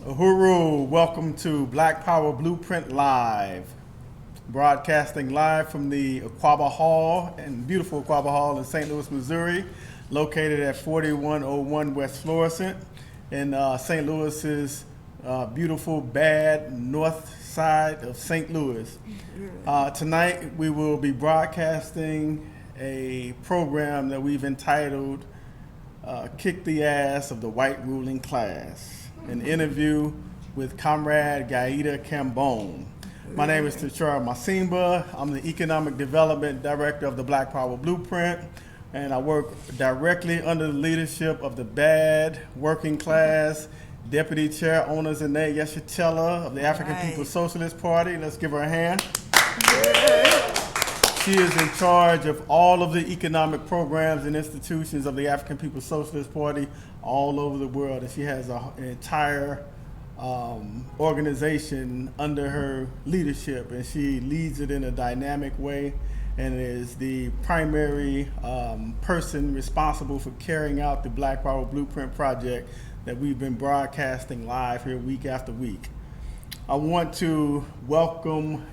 Uhuru, welcome to Black Power Blueprint Live. Broadcasting live from the Aquaba Hall, and beautiful Aquaba Hall in St. Louis, Missouri, located at 4101 West Florissant in St. Louis's beautiful, bad north side of St. Louis. Tonight we will be broadcasting a program that we've entitled Kick the Ass of the White Ruling Class, an interview with Comrade Gaida Kambon. My name is Ticharwa Masimba. I'm the Economic Development Director of the Black Power Blueprint, and I work directly under the leadership of the bad working class Deputy Chair Onizene Yeshitela of the African People's Socialist Party. Let's give her a hand. She is in charge of all of the economic programs and institutions of the African People's Socialist Party all over the world, and she has an entire organization under her leadership, and she leads it in a dynamic way and is the primary person responsible for carrying out the Black Power Blueprint project that we've been broadcasting live here week after week. I want to welcome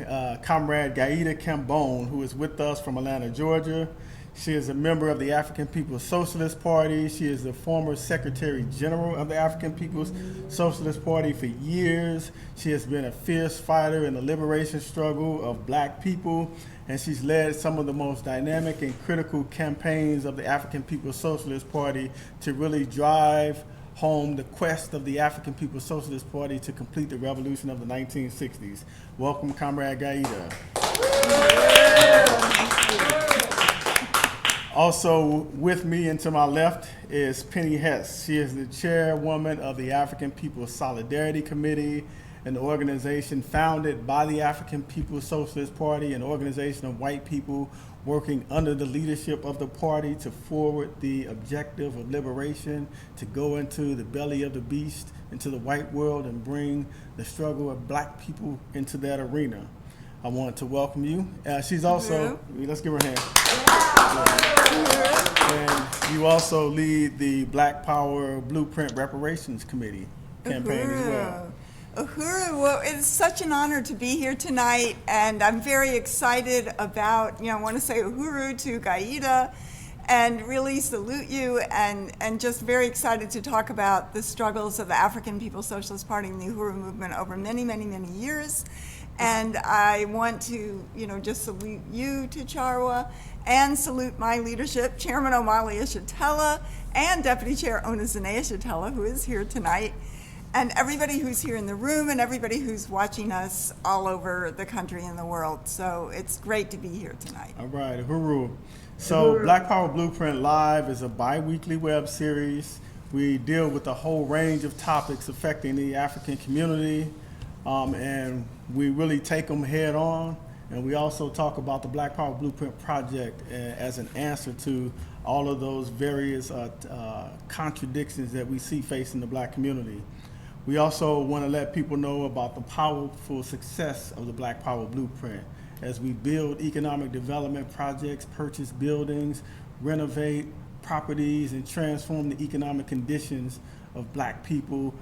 Comrade Gaida Kambon, who is with us from Atlanta, Georgia. She is a member of the African People's Socialist Party. She is the former Secretary General of the African People's Socialist Party for years. She has been a fierce fighter in the liberation struggle of black people, and she's led some of the most dynamic and critical campaigns of the African People's Socialist Party to really drive home the quest of the African People's Socialist Party to complete the revolution of the 1960s. Welcome, Comrade Gaida. Also with me and to my left is Penny Hess. She is the chairwoman of the African People's Solidarity Committee, an organization founded by the African People's Socialist Party, an organization of white people working under the leadership of the party to forward the objective of liberation, to go into the belly of the beast, into the white world, and bring the struggle of black people into that arena. I want to welcome you. She's also, let's give her a hand. And you also lead the Black Power Blueprint Reparations Committee campaign as well. Uhuru, well, it's such an honor to be here tonight, and I'm very excited about, I want to say Uhuru to Gaida and really salute you, and just very excited to talk about the struggles of the African People's Socialist Party and the Uhuru Movement over many, many, many years. And I want to, just salute you, Ticharwa, and salute my leadership, Chairman Omali Yeshitela and Deputy Chair Onizene Yeshitela, who is here tonight, and everybody who's here in the room and everybody who's watching us all over the country and the world. So it's great to be here tonight. All right, Uhuru. So Black Power Blueprint Live is a bi-weekly web series. We deal with a whole range of topics affecting the African community, and we really take them head on. And we also talk about the Black Power Blueprint Project as an answer to all of those various contradictions that we see facing the black community. We also want to let people know about the powerful success of the Black Power Blueprint as we build economic development projects, purchase buildings, renovate properties, and transform the economic conditions of black people,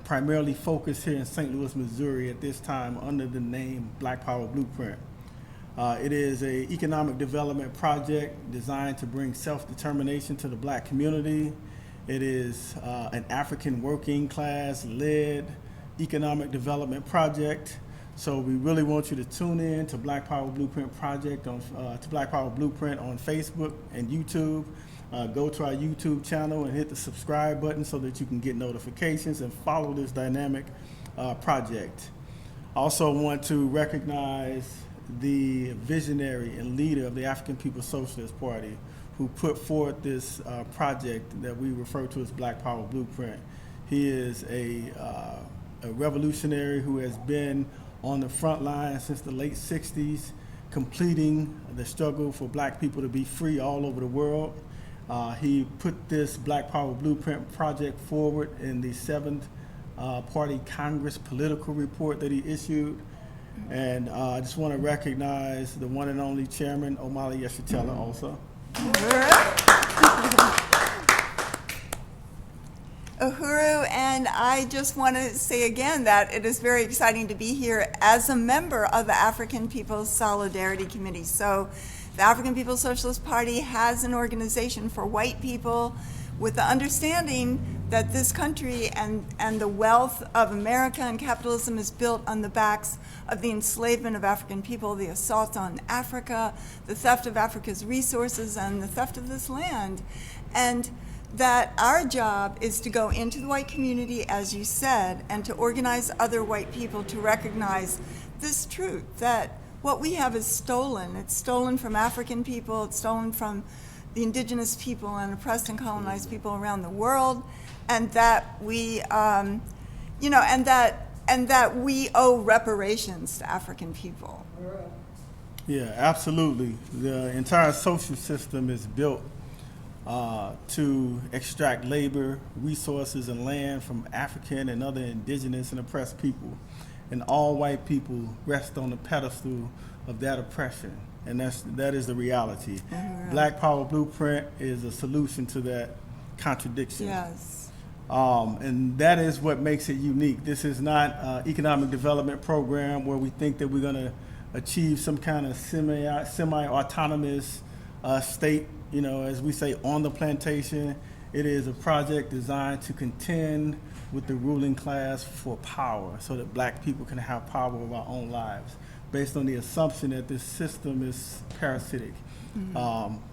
primarily focused here in St. Louis, Missouri at this time under the name Black Power Blueprint. It is an economic development project designed to bring self-determination to the black community. It is an African working class led economic development project. So we really want you to tune in to Black Power Blueprint Project to Black Power Blueprint on Facebook and YouTube. Go to our YouTube channel and hit the subscribe button so that you can get notifications and follow this dynamic project. I also want to recognize the visionary and leader of the African People's Socialist Party who put forth this project that we refer to as Black Power Blueprint. He is a revolutionary who has been on the front line since the late 60s, completing the struggle for black people to be free all over the world. He put this Black Power Blueprint project forward in the 7th Party Congress political report that he issued. And I just want to recognize the one and only Chairman Omali Yeshitela also. Uhuru, and I just want to say again that it is very exciting to be here as a member of the African People's Solidarity Committee. So the African People's Socialist Party has an organization for white people with the understanding that this country and the wealth of America and capitalism is built on the backs of the enslavement of African people, the assault on Africa, the theft of Africa's resources, and the theft of this land. And that our job is to go into the white community, as you said, and to organize other white people to recognize this truth, that what we have is stolen. It's stolen from African people, it's stolen from the indigenous people and oppressed and colonized people around the world, and that we, and that we owe reparations to African people. Yeah, absolutely. The entire social system is built to extract labor, resources, and land from African and other indigenous and oppressed people. And all white people rest on the pedestal of that oppression. And that is the reality. Black Power Blueprint is a solution to that contradiction. Yes. And that is what makes it unique. This is not an economic development program where we think that we're going to achieve some kind of semi-autonomous state, as we say, on the plantation. It is a project designed to contend with the ruling class for power so that black people can have power over our own lives, based on the assumption that this system is parasitic,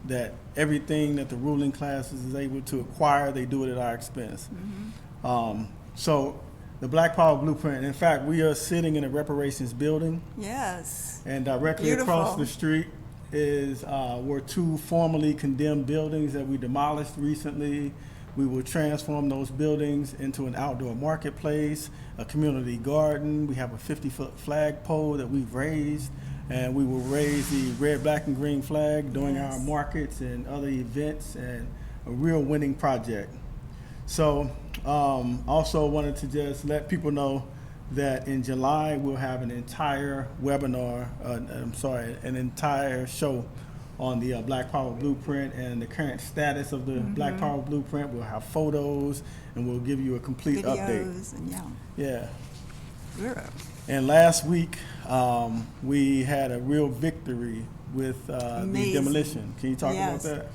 that everything that the ruling class is able to acquire, they do it at our expense. So the Black Power Blueprint, in fact, we are sitting in a Reparations building. Yes. And directly across the street were two formerly condemned buildings that we demolished recently. We will transform those buildings into an outdoor marketplace, a community garden. We have a 50-foot flagpole that we've raised, and we will raise the red, black, and green flag during our markets and other events, and a real winning project. So also wanted to just let people know that in July we'll have an entire webinar, an entire show on the Black Power Blueprint and the current status of the Black Power Blueprint. We'll have photos, and we'll give you a complete update. And And last week, we had a real victory with the demolition. Can you talk about that?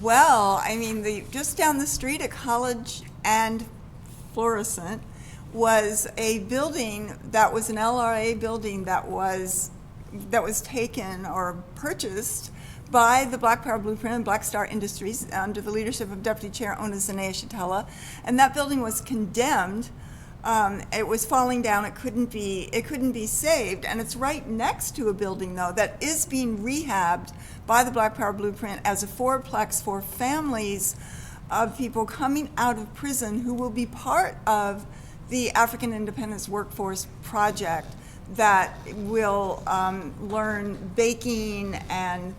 Well, I mean, just down the street at College and Florissant was a building that was an LRA building that was taken or purchased by the Black Power Blueprint and Black Star Industries under the leadership of Deputy Chair Ona Zanea Shatella, and that building was condemned. It was falling down. It couldn't be saved, and it's right next to a building though that is being rehabbed by the Black Power Blueprint as a fourplex for families of people coming out of prison who will be part of the African Independence Workforce Project that will learn baking and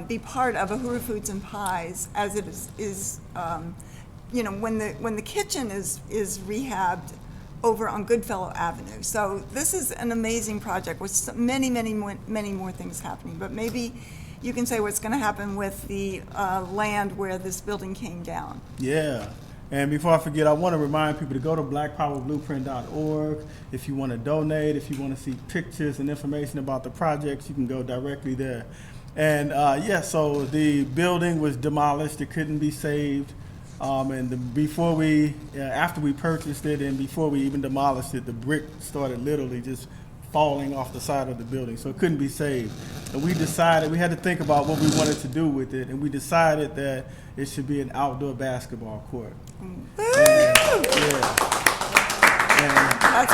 be part of Uhuru Foods and Pies, as it is when the kitchen is rehabbed over on Goodfellow Avenue. So this is an amazing project with many more things happening. But maybe you can say what's going to happen with the land where this building came down. Yeah. And before I forget, I want to remind people to go to blackpowerblueprint.org. If you want to donate, if you want to see pictures and information about the projects, you can go directly there. And so the building was demolished. It couldn't be saved. After we purchased it and before we even demolished it, the brick started literally just falling off the side of the building, so it couldn't be saved. And we decided, we had to think about what we wanted to do with it, and we decided that it should be an outdoor basketball court. That's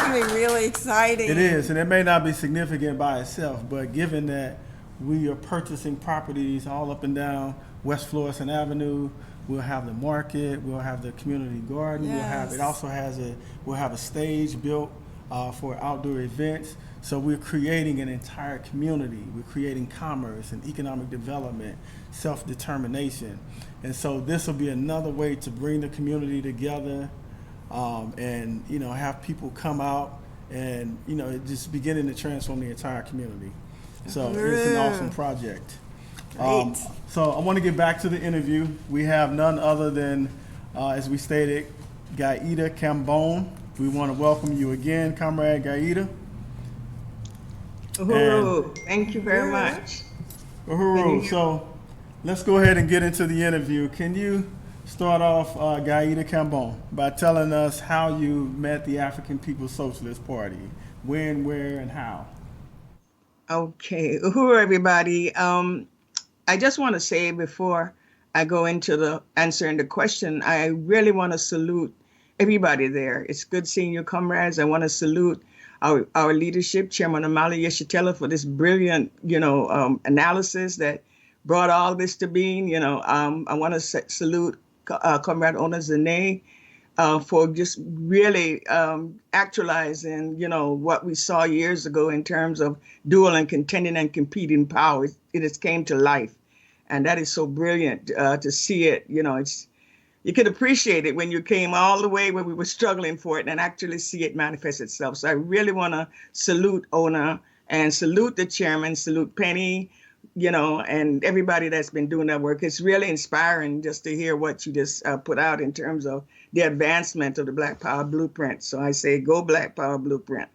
going to be really exciting. It is, and it may not be significant by itself, but given that we are purchasing properties all up and down West Florissant Avenue, we'll have the market, we'll have the community garden, we'll have a stage built for outdoor events. So we're creating an entire community. We're creating commerce and economic development, self-determination. And so this will be another way to bring the community together and have people come out and just beginning to transform the entire community. So it's an awesome project. So I want to get back to the interview. We have none other than, as we stated, Gaida Kambon. We want to welcome you again, Comrade Gaida. Uhuru, thank you very much. Can you Uhuru, hear? so let's go ahead and get into the interview. Can you start off, Gaida Kambon, by telling us how you met the African People's Socialist Party? When, where, and how? Okay, Uhuru, everybody. I just want to say before I go into the answering the question, I really want to salute everybody there. It's good seeing you, comrades. I want to salute our leadership, Chairman Amali Yeshitela, for this brilliant, analysis that brought all this to being. I want to salute Comrade Ona Zane for just really actualizing, what we saw years ago in terms of dual and contending and competing powers. It has came to life, and that is so brilliant to see it. You could appreciate it when you came all the way when we were struggling for it and actually see it manifest itself. So I really want to salute Ona and salute the chairman, salute Penny, and everybody that's been doing that work. It's really inspiring just to hear what you just put out in terms of the advancement of the Black Power Blueprint. So I say, go Black Power Blueprint.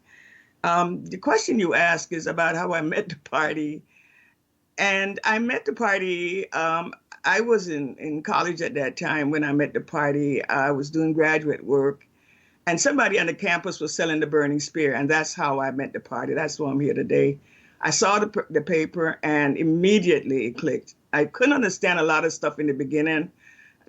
The question you ask is about how I met the party. And I met the party. I was in college at that time when I met the party. I was doing graduate work, and somebody on the campus was selling the Burning Spear, and that's how I met the party. That's why I'm here today. I saw the paper, and immediately it clicked. I couldn't understand a lot of stuff in the beginning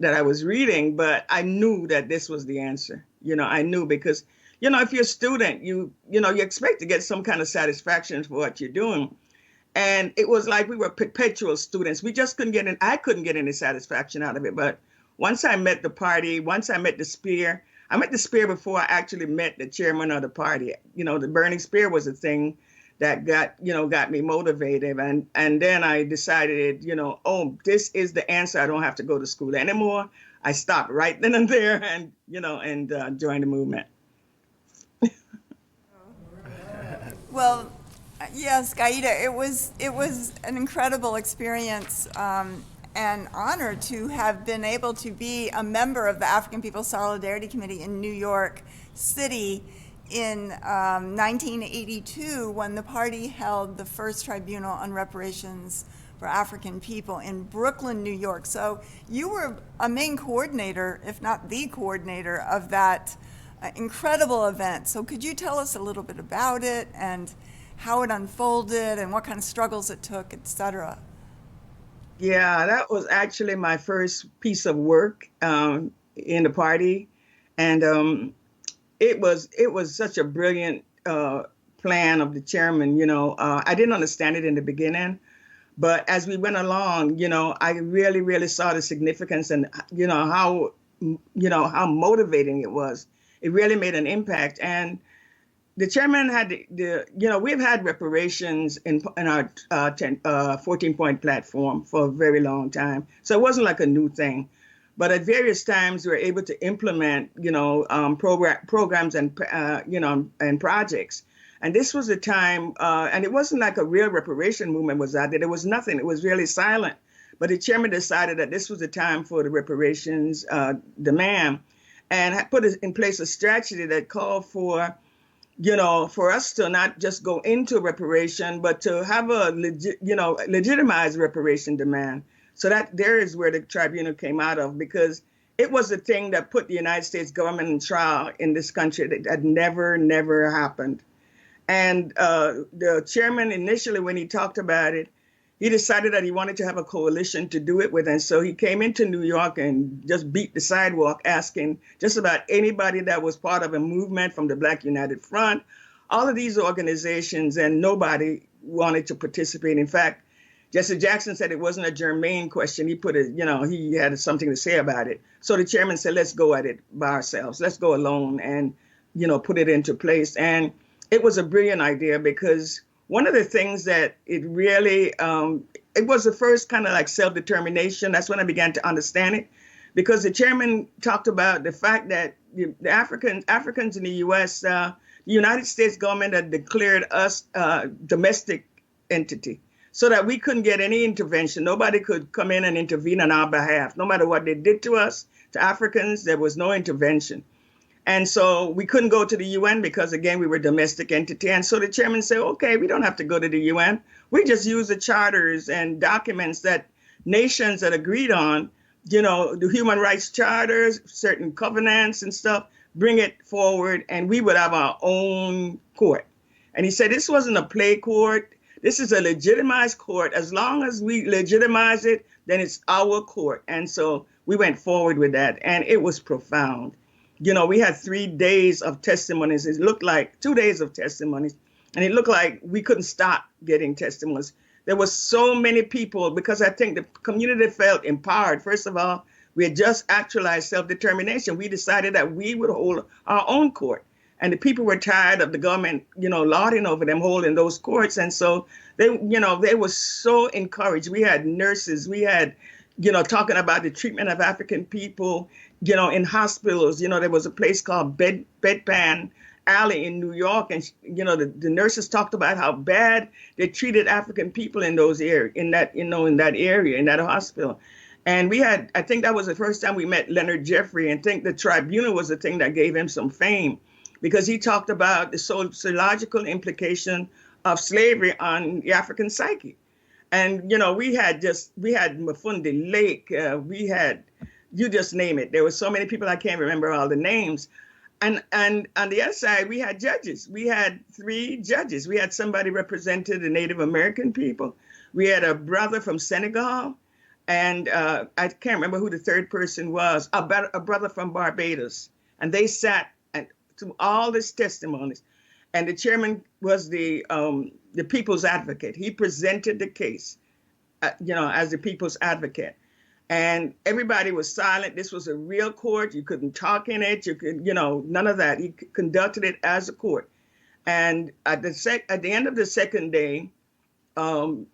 that I was reading, but I knew that this was the answer. I knew because, if you're a student, you expect to get some kind of satisfaction for what you're doing. And it was like we were perpetual students. We just I couldn't get any satisfaction out of it. But once I met the party, once I met the spear, I met the spear before I actually met the chairman of the party. The Burning Spear was a thing that got me motivated. And then I decided, this is the answer. I don't have to go to school anymore. I stopped right then and there and joined the movement. Well, yes, Gaida, it was an incredible experience and honor to have been able to be a member of the African People's Solidarity Committee in New York City in 1982 when the party held the first tribunal on reparations for African people in Brooklyn, New York. So you were a main coordinator, if not the coordinator, of that incredible event. So could you tell us a little bit about it and how it unfolded and what kind of struggles it took, et cetera? Yeah, that was actually my first piece of work in the party. And it was such a brilliant plan of the chairman. I didn't understand it in the beginning, but as we went along, I really, really saw the significance and how motivating it was. It really made an impact. And the chairman had we've had reparations in our 14-point platform for a very long time, so it wasn't like a new thing. But at various times, we were able to implement, programs and, and projects. And this was a time, and it wasn't like a real reparation movement was out there. There was nothing. It was really silent. But the chairman decided that this was the time for the reparations demand and put in place a strategy that called for, for us to not just go into reparation, but to have a legitimized reparation demand. So that there is where the tribunal came out of, because it was the thing that put the United States government in trial in this country that had never happened. And the chairman initially, when he talked about it, he decided that he wanted to have a coalition to do it with. And so he came into New York and just beat the sidewalk, asking just about anybody that was part of a movement from the Black United Front, all of these organizations, and nobody wanted to participate. In fact, Jesse Jackson said it wasn't a germane question. He put it, he had something to say about it. So the chairman said, let's go at it by ourselves. Let's go alone and, put it into place. And it was a brilliant idea because one of the things that it really, it was the first kind of like self-determination. That's when I began to understand it, because the chairman talked about the fact that the Africans in the U.S., the United States government had declared us domestic entity, so that we couldn't get any intervention. Nobody could come in and intervene on our behalf. No matter what they did to us, to Africans, there was no intervention. And so we couldn't go to the UN because, again, we were a domestic entity. And so the chairman said, okay, we don't have to go to the UN. We just use the charters and documents that nations that agreed on, the human rights charters, certain covenants and stuff, bring it forward, and we would have our own court. And he said, this wasn't a play court. This is a legitimized court. As long as we legitimize it, then it's our court. And so we went forward with that, and it was profound. We had 3 days of testimonies. It looked like 2 days of testimonies, and it looked like we couldn't stop getting testimonies. There were so many people because I think the community felt empowered. First of all, we had just actualized self-determination. We decided that we would hold our own court. And the people were tired of the government, lording over them, holding those courts. And so they were so encouraged. We had nurses. We had, talking about the treatment of African people, in hospitals. There was a place called Bedpan Alley in New York. And, the nurses talked about how bad they treated African people in those areas, in that area, in that hospital. And I think that was the first time we met Leonard Jeffrey, and I think the tribunal was the thing that gave him some fame, because he talked about the sociological implication of slavery on the African psyche. And, we had Mafundi Lake, we had, you just name it. There were so many people, I can't remember all the names. And on the other side, we had judges. We had 3 judges. We had somebody represented the Native American people. We had a brother from Senegal. And I can't remember who the third person was, a brother from Barbados. And they sat through all these testimonies. And the chairman was the people's advocate. He presented the case, as the people's advocate. And everybody was silent. This was a real court. You couldn't talk in it. You could, none of that. He conducted it as a court. And at the end of the second day, the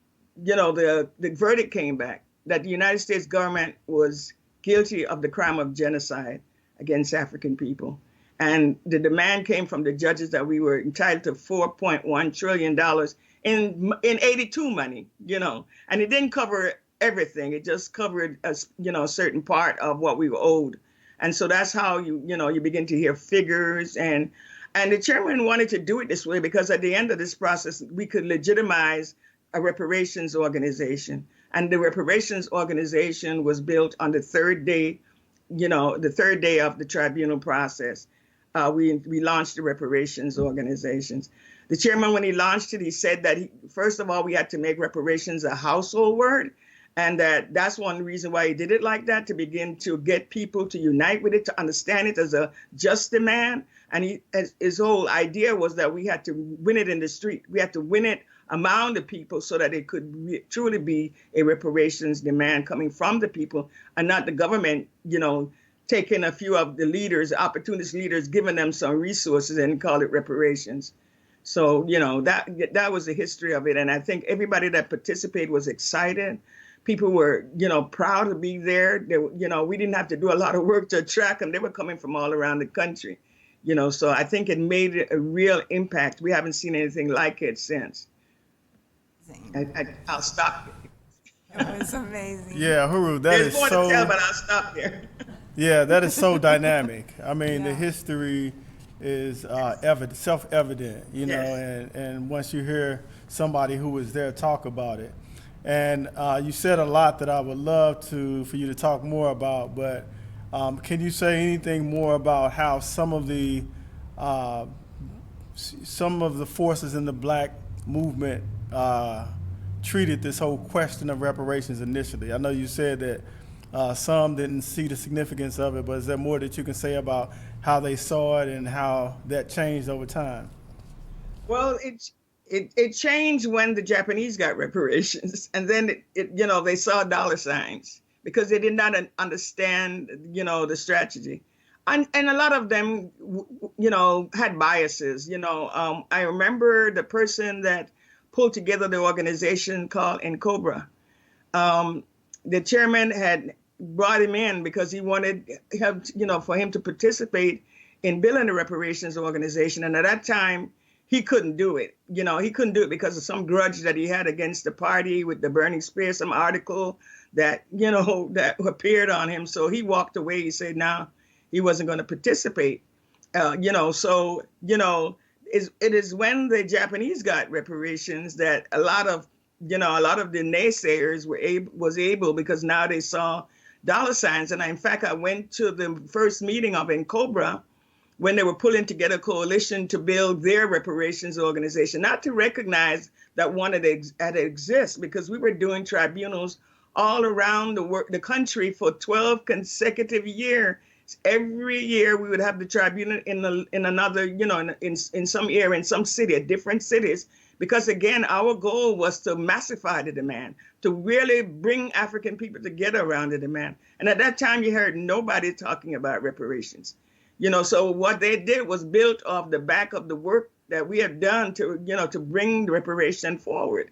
verdict came back that the United States government was guilty of the crime of genocide against African people. And the demand came from the judges that we were entitled to $4.1 trillion in 82 money, and it didn't cover everything. It just covered a certain part of what we were owed. And so that's how you begin to hear figures. And the chairman wanted to do it this way because at the end of this process, we could legitimize a reparations organization. And the reparations organization was built on the third day of the tribunal process. We launched the reparations organizations. The chairman, when he launched it, he said that, first of all, we had to make reparations a household word. And that's one reason why he did it like that, to begin to get people to unite with it, to understand it as a just demand. And his whole idea was that we had to win it in the street. We had to win it among the people so that it could truly be a reparations demand coming from the people and not the government, taking a few of the leaders, opportunist leaders, giving them some resources and call it reparations. So, that was the history of it. And I think everybody that participated was excited. People were, proud to be there. We didn't have to do a lot of work to attract them. They were coming from all around the country, so I think it made a real impact. We haven't seen anything like it since. I'll stop here. It was amazing. Yeah, Uhuru, There's more to tell, but I'll stop here. Yeah, that is so dynamic. I mean, the history is self-evident, Yes. and once you hear somebody who was there talk about it. And you said a lot that I would love for you to talk more about, but can you say anything more about how some of the forces in the Black movement treated this whole question of reparations initially? I know you said that some didn't see the significance of it, but is there more that you can say about how they saw it and how that changed over time? Well, it changed when the Japanese got reparations, and then they saw dollar signs because they did not understand the strategy, and a lot of them had biases. I remember the person that pulled together the organization called NCOBRA. The chairman had brought him in because he wanted for him to participate in building the reparations organization. And at that time, he couldn't do it. He couldn't do it because of some grudge that he had against the party with the Burning Spear, some article that, that appeared on him. So he walked away. He said, no, he wasn't going to participate. So it is when the Japanese got reparations that a lot of the naysayers was able, because now they saw dollar signs. And in fact, I went to the first meeting of NCOBRA when they were pulling together a coalition to build their reparations organization, not to recognize that one had exists, because we were doing tribunals all around the country for 12 consecutive years. Every year we would have the tribunal in another, in some area, in some city, at different cities, because again, our goal was to massify the demand, to really bring African people together around the demand. And at that time, you heard nobody talking about reparations. So what they did was built off the back of the work that we have done to bring the reparation forward.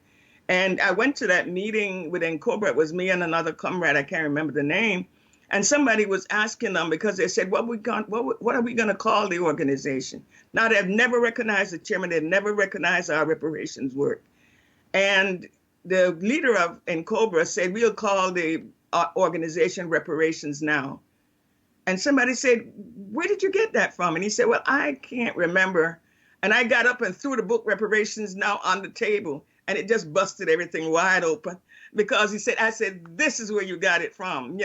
And I went to that meeting with NCOBRA. It was me and another comrade, I can't remember the name. And somebody was asking them, because they said, what are we going to call the organization? Now, they've never recognized the chairman. They've never recognized our reparations work. And the leader of NCOBRA said, we'll call the organization Reparations Now. And somebody said, where did you get that from? And he said, well, I can't remember. And I got up and threw the book Reparations Now on the table, and it just busted everything wide open, because I said, this is where you got it from,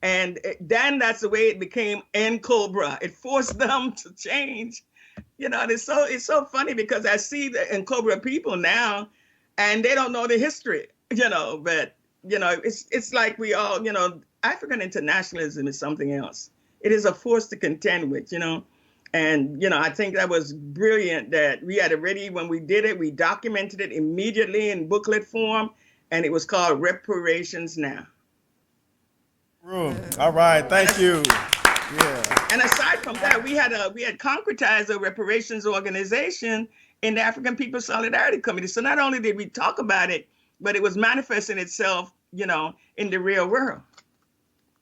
And then that's the way it became NCOBRA. It forced them to change. It's so funny, because I see the NCOBRA people now, and they don't know the history, but it's like we all, African internationalism is something else. It is a force to contend with, And, I think that was brilliant that we had already, when we did it, we documented it immediately in booklet form, and it was called Reparations Now. All right, thank you. Yeah. And aside from that, we had concretized a reparations organization in the African People's Solidarity Committee. So not only did we talk about it, but it was manifesting itself, in the real world.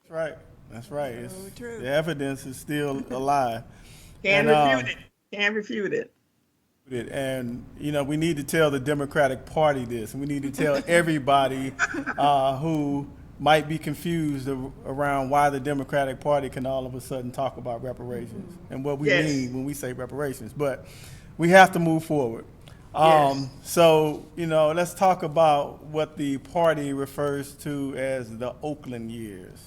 That's right. So true. The evidence is still alive. Can't refute it. And, we need to tell the Democratic Party this, and we need to tell everybody who might be confused around why the Democratic Party can all of a sudden talk about reparations and what we mean when we say reparations. But we have to move forward. So, let's talk about what the party refers to as the Oakland years.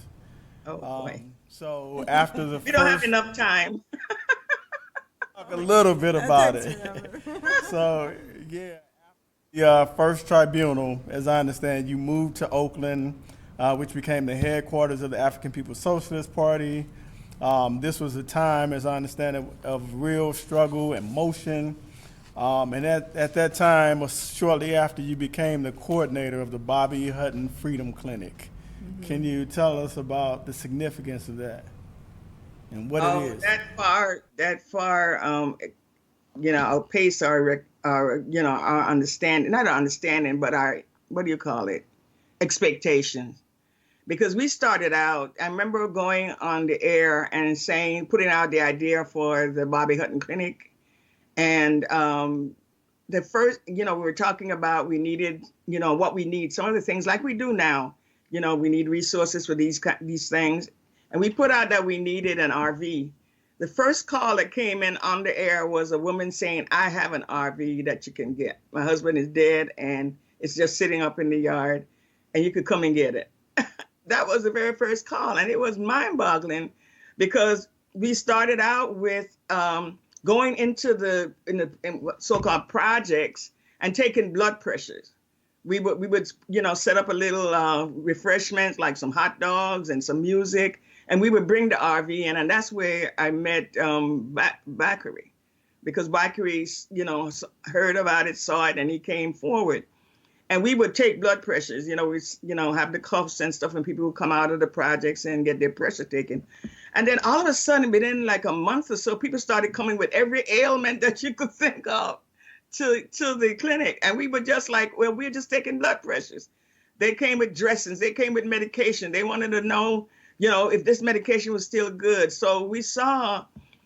Oh, boy. So after the we don't have enough time. Talk a little bit about it. So, the first tribunal, as I understand, you moved to Oakland, which became the headquarters of the African People's Socialist Party. This was a time, as I understand it, of real struggle and motion. And at that time, shortly after, you became the coordinator of the Bobby Hutton Freedom Clinic. Mm-hmm. Can you tell us about the significance of that and what it is? That far, outpace our understanding, not our understanding, but our, what do you call it? Expectations. Because we started out, I remember going on the air and putting out the idea for the Bobby Hutton Clinic. And the first, we were talking about we needed, what we need, some of the things like we do now, we need resources for these things. And we put out that we needed an RV. The first call that came in on the air was a woman saying, I have an RV that you can get. My husband is dead and it's just sitting up in the yard and you could come and get it. That was the very first call. And it was mind-boggling because we started out with going into the so-called projects and taking blood pressures. We would set up a little refreshments like some hot dogs and some music, and we would bring the RV in, and that's where I met Bakary, because Bakary heard about it, saw it, and he came forward. And we would take blood pressures, we have the cuffs and stuff, and people would come out of the projects and get their pressure taken. And then all of a sudden, within like a month or so, people started coming with every ailment that you could think of to the clinic. And we were just like, well, we're just taking blood pressures. They came with dressings. They came with medication. They wanted to know, if this medication was still good. So we saw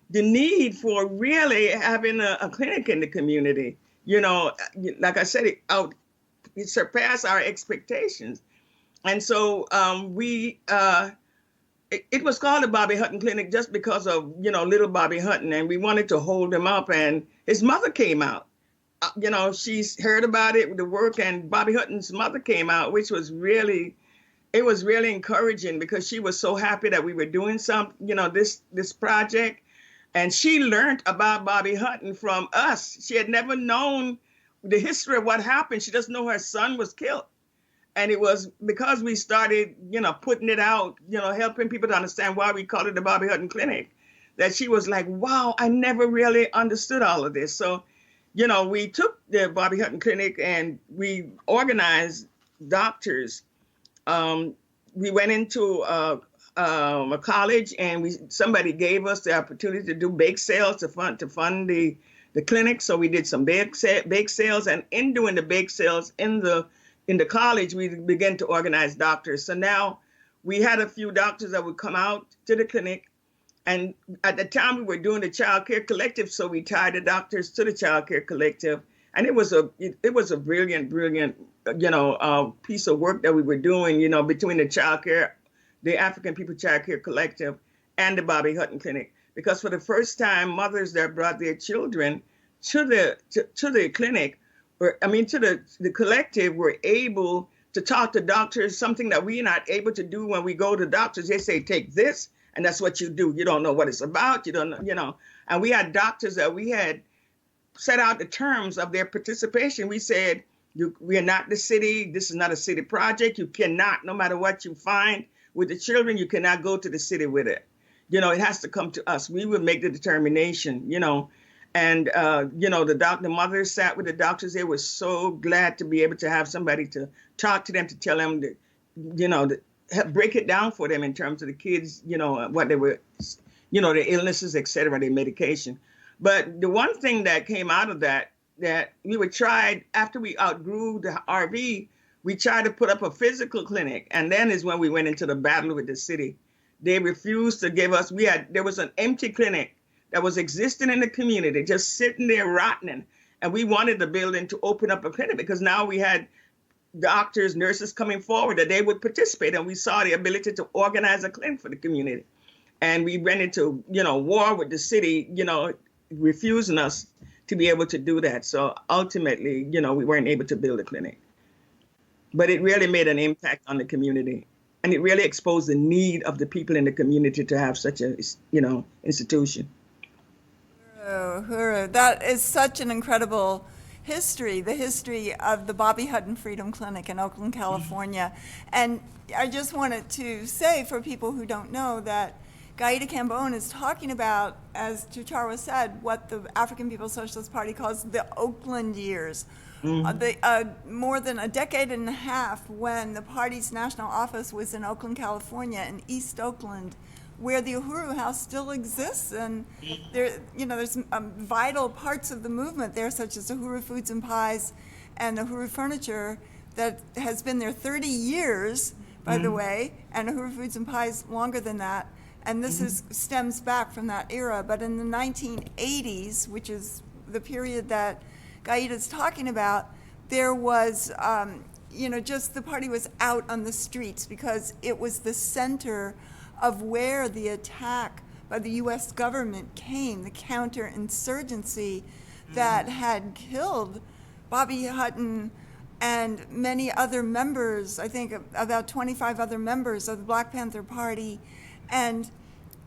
the need for really having a clinic in the community. Like I said, it surpassed our expectations. And so it was called the Bobby Hutton Clinic just because of, little Bobby Hutton, and we wanted to hold him up, and his mother came out. She's heard about it, the work, and Bobby Hutton's mother came out, which was really, it was really encouraging because she was so happy that we were doing this project. And she learned about Bobby Hutton from us. She had never known the history of what happened. She just knew her son was killed. And it was because we started, putting it out, helping people to understand why we called it the Bobby Hutton Clinic, that she was like, wow, I never really understood all of this. So, we took the Bobby Hutton Clinic and we organized doctors. We went into a college, and somebody gave us the opportunity to do bake sales to fund the clinic. So we did some bake sales, and in doing the bake sales in the college, we began to organize doctors. So now we had a few doctors that would come out to the clinic, and at the time we were doing the child care collective, so we tied the doctors to the child care collective, and it was a brilliant piece of work that we were doing, between the African People Child Care Collective and the Bobby Hutton Clinic, because for the first time, mothers that brought their children to the clinic, to the collective, were able to talk to doctors, something that we're not able to do when we go to doctors. They say, take this, and that's what you do. You don't know what it's about. You don't know, And we had doctors that we had set out the terms of their participation. We said, we are not the city. This is not a city project. You cannot, no matter what you find with the children, you cannot go to the city with it. It has to come to us. We would make the determination, And, the mothers sat with the doctors. They were so glad to be able to have somebody to talk to them, to tell them, break it down for them in terms of the kids, what they were, their illnesses, et cetera, their medication. But the one thing that came out of that we were tried, after we outgrew the RV, we tried to put up a physical clinic. And then is when we went into the battle with the city. They refused to give us, there was an empty clinic that was existing in the community, just sitting there rotting. And we wanted the building to open up a clinic because now we had doctors, nurses coming forward that they would participate. And we saw the ability to organize a clinic for the community. And we went into, war with the city, refusing us to be able to do that. So ultimately, we weren't able to build a clinic. But it really made an impact on the community. And it really exposed the need of the people in the community to have such a, institution. Uhuru, that is such an incredible history, the history of the Bobby Hutton Freedom Clinic in Oakland, California. And I just wanted to say for people who don't know that Gaida Kambon is talking about, as Ticharwa said, what the African People's Socialist Party calls the Oakland years. More than a decade and a half when the party's national office was in Oakland, California, in East Oakland, where the Uhuru House still exists. And there's vital parts of the movement there, such as Uhuru Foods and Pies and Uhuru Furniture, that has been there 30 years, by the way, and Uhuru Foods and Pies longer than that. And this stems back from that era. But in the 1980s, which is the period that Gaida's talking about, there was, just the party was out on the streets because it was the center of where the attack by the U.S. government came, the counterinsurgency that had killed Bobby Hutton and many other members, I think about 25 other members of the Black Panther Party, and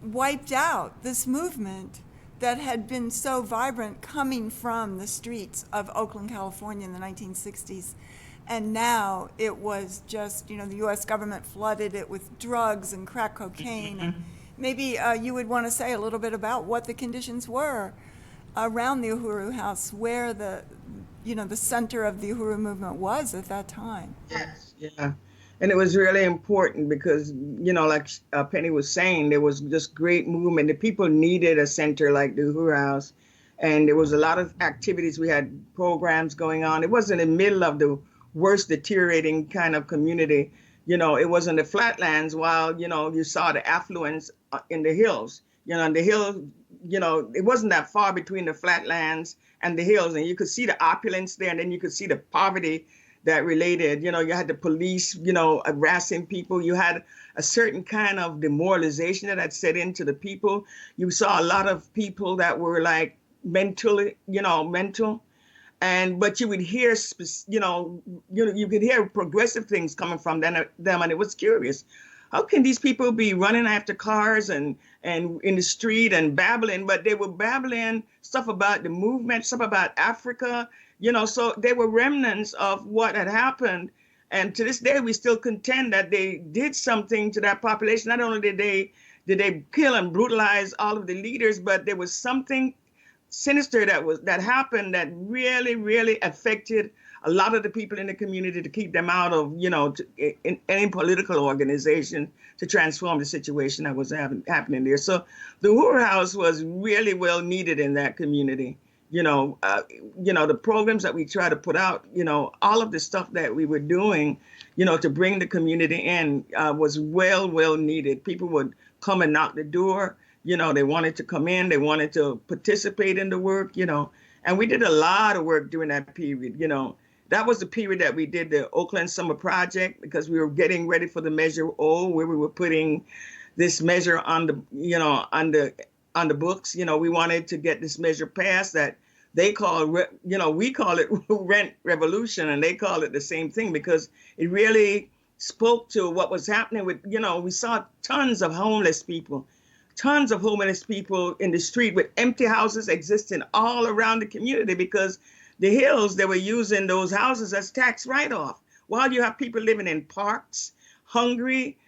wiped out this movement that had been so vibrant coming from the streets of Oakland, California in the 1960s. And now it was just, the U.S. government flooded it with drugs and crack cocaine. And maybe you would want to say a little bit about what the conditions were around the Uhuru House, where the center of the Uhuru movement was at that time. Yes, yeah. And it was really important because, like Penny was saying, there was just great movement. The people needed a center like the Uhuru House. And there was a lot of activities. We had programs going on. It wasn't in the middle of the worst deteriorating kind of community. It was in the flatlands while, you saw the affluence in the hills. In the hills, it wasn't that far between the flatlands and the hills. And you could see the opulence there, and then you could see the poverty that related. You know, you had the police, harassing people. You had a certain kind of demoralization that had set into the people. You saw a lot of people that were like mentally, mental. But you would hear, you could hear progressive things coming from them, and it was curious. How can these people be running after cars and in the street and babbling? But they were babbling stuff about the movement, stuff about Africa, So they were remnants of what had happened. And to this day, we still contend that they did something to that population. Not only did they kill and brutalize all of the leaders, but there was something sinister that happened that really, really affected a lot of the people in the community to keep them out of, in any political organization to transform the situation that was happening there. So the Uhuru House was really well needed in that community. The programs that we try to put out, all of the stuff that we were doing, to bring the community in was well needed. People would come and knock the door. They wanted to come in, they wanted to participate in the work, and we did a lot of work during that period. That was the period that we did the Oakland Summer Project, because we were getting ready for the Measure O, where we were putting this measure on the books. We wanted to get this measure passed that they call, we call it rent revolution, and they call it the same thing, because it really spoke to what was happening with, we saw tons of homeless people in the street with empty houses existing all around the community, because the Hills, they were using those houses as tax write-off, while you have people living in parks, hungry,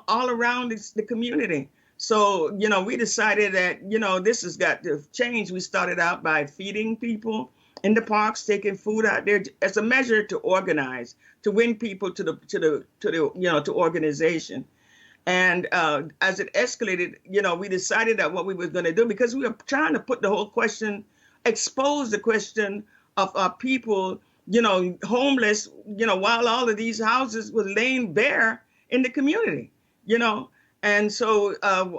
all around the community. So, we decided that, this has got to change. We started out by feeding people in the parks, taking food out there as a measure to organize, to win people to organization. And as it escalated, we decided that what we were going to do, because we were trying to put the whole question, expose the question of our people, homeless, while all of these houses were laying bare in the community, And so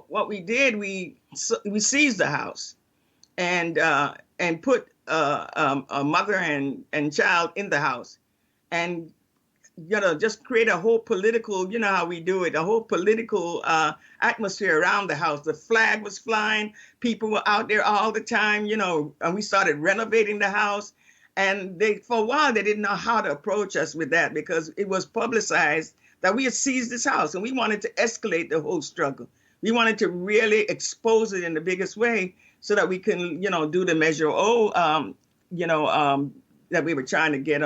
what we did, we seized the house and put a mother and child in the house, and just create a whole political, how we do it, a whole political atmosphere around the house. The flag was flying. People were out there all the time, and we started renovating the house. And for a while, they didn't know how to approach us with that, because it was publicized that we had seized this house, and we wanted to escalate the whole struggle. We wanted to really expose it in the biggest way, so that we can, do the Measure O, that we were trying to get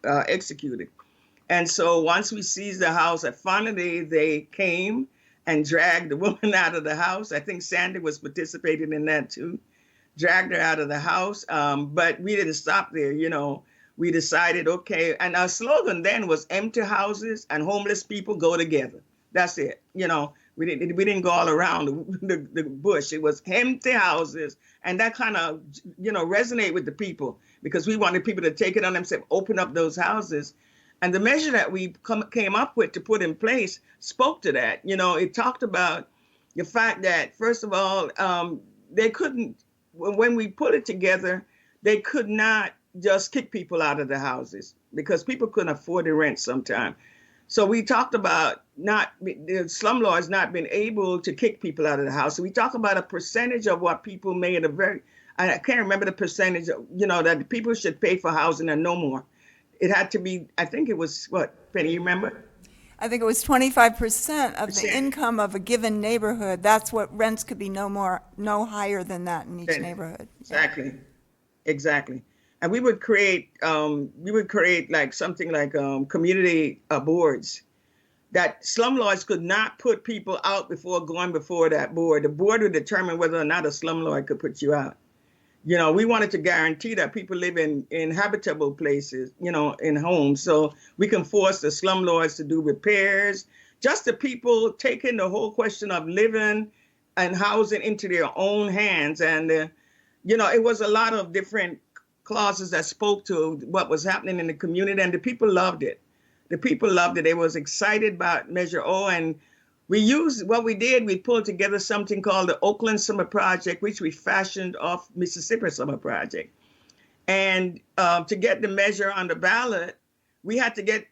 executed. And so once we seized the house, finally they came and dragged the woman out of the house. I think Sandy was participating in that too. Dragged her out of the house. But we didn't stop there. We decided, okay. And our slogan then was empty houses and homeless people go together. That's it. We didn't go all around the bush. It was empty houses. And that kind of, resonate with the people, because we wanted people to take it on themselves, open up those houses. And the measure that we came up with to put in place spoke to that. It talked about the fact that, first of all, they couldn't, when we put it together, they could not just kick people out of the houses, because people couldn't afford the rent sometimes. So we talked about the slumlords not being able to kick people out of the house. So we talk about a percentage of what people made, I can't remember the percentage, that people should pay for housing and no more. It had to be, I think it was, what, Penny, you remember? I think it was 25% of the income of a given neighborhood. That's what rents could be no higher than that in each neighborhood. Exactly. And we would create like something like community boards that slumlords could not put people out before going before that board. The board would determine whether or not a slumlord could put you out. We wanted to guarantee that people live in habitable places, in homes. So we can force the slumlords to do repairs, just the people taking the whole question of living and housing into their own hands. And, it was a lot of different clauses that spoke to what was happening in the community, and the people loved it. They was excited about Measure O, and we pulled together something called the Oakland Summer Project, which we fashioned off Mississippi Summer Project. And to get the measure on the ballot, we had to get,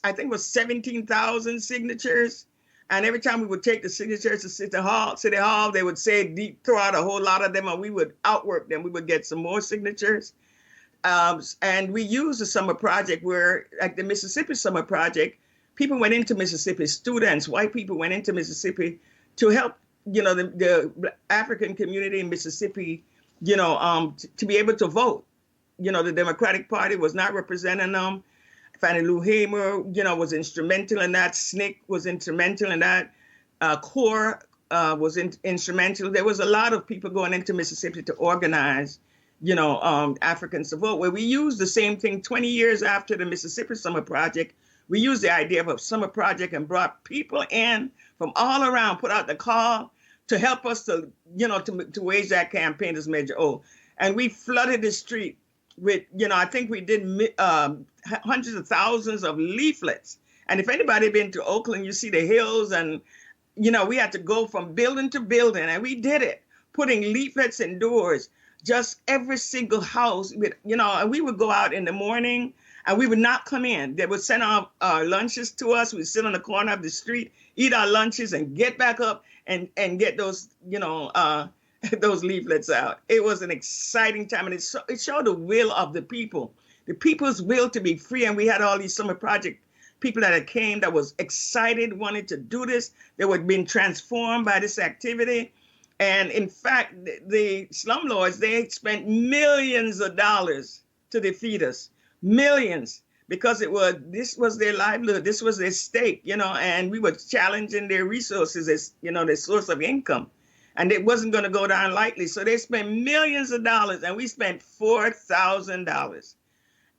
I think it was 17,000 signatures. And every time we would take the signatures to City Hall, they would say, throw out a whole lot of them, and we would outwork them. We would get some more signatures. And we used the summer project where, like the Mississippi Summer Project, people went into Mississippi, students, white people went into Mississippi to help, the African community in Mississippi, to be able to vote. The Democratic Party was not representing them. Fannie Lou Hamer, was instrumental in that. SNCC was instrumental in that. CORE was instrumental. There was a lot of people going into Mississippi to organize, Africans to vote. Where we used the same thing 20 years after the Mississippi Summer Project. We used the idea of a summer project and brought people in from all around, put out the call to help us to wage that campaign as Measure O. And we flooded the street with, I think we did hundreds of thousands of leaflets. And if anybody been to Oakland, you see the hills, and, we had to go from building to building, and we did it, putting leaflets indoors, just every single house, and we would go out in the morning and we would not come in. They would send our lunches to us. We'd sit on the corner of the street, eat our lunches, and get back up and get those, those leaflets out. It was an exciting time, and it showed the will of the people's will to be free. And we had all these summer project people that came that was excited, wanted to do this. They were being transformed by this activity. And in fact, the slumlords, they spent millions of dollars to defeat us, millions, because this was their livelihood, this was their stake, and we were challenging their resources as, their source of income. And it wasn't going to go down lightly. So they spent millions of dollars, and we spent $4,000.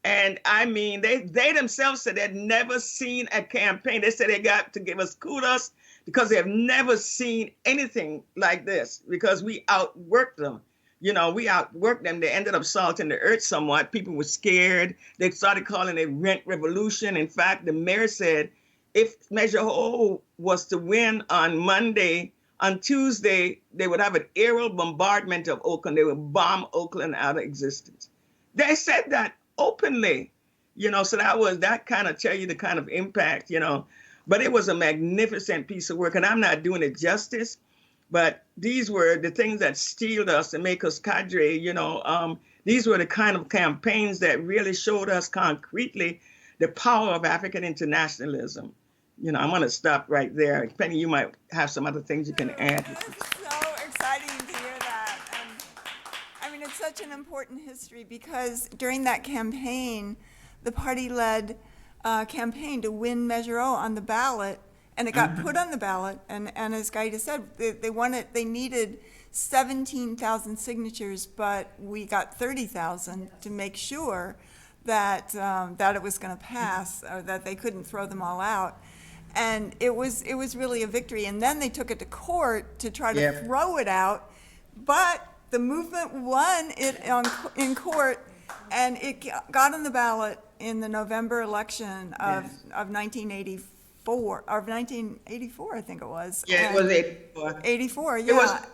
And I mean, they themselves said they'd never seen a campaign. They said they got to give us kudos because they have never seen anything like this, because we outworked them. We outworked them. They ended up salting the earth somewhat. People were scared. They started calling it rent revolution. In fact, the mayor said if Measure O was to win on Monday, on Tuesday, they would have an aerial bombardment of Oakland. They would bomb Oakland out of existence. They said that openly, so that kind of tell you the kind of impact, but it was a magnificent piece of work, and I'm not doing it justice, but these were the things that steeled us and make us cadre, these were the kind of campaigns that really showed us concretely the power of African internationalism. I'm going to stop right there. Penny, you might have some other things you can add. It's so exciting to hear that. And I mean, it's such an important history because during that campaign, the party led a campaign to win Measure O on the ballot, and it got put on the ballot. And as Gaida said, they needed 17,000 signatures, but we got 30,000 to make sure that it was going to pass, or that they couldn't throw them all out. And it was really a victory. And then they took it to court to try to throw it out, but the movement won it in court, and it got on the ballot in the November election of 1984, or 1984, I think it was. Yeah, it was 84. 84, yeah.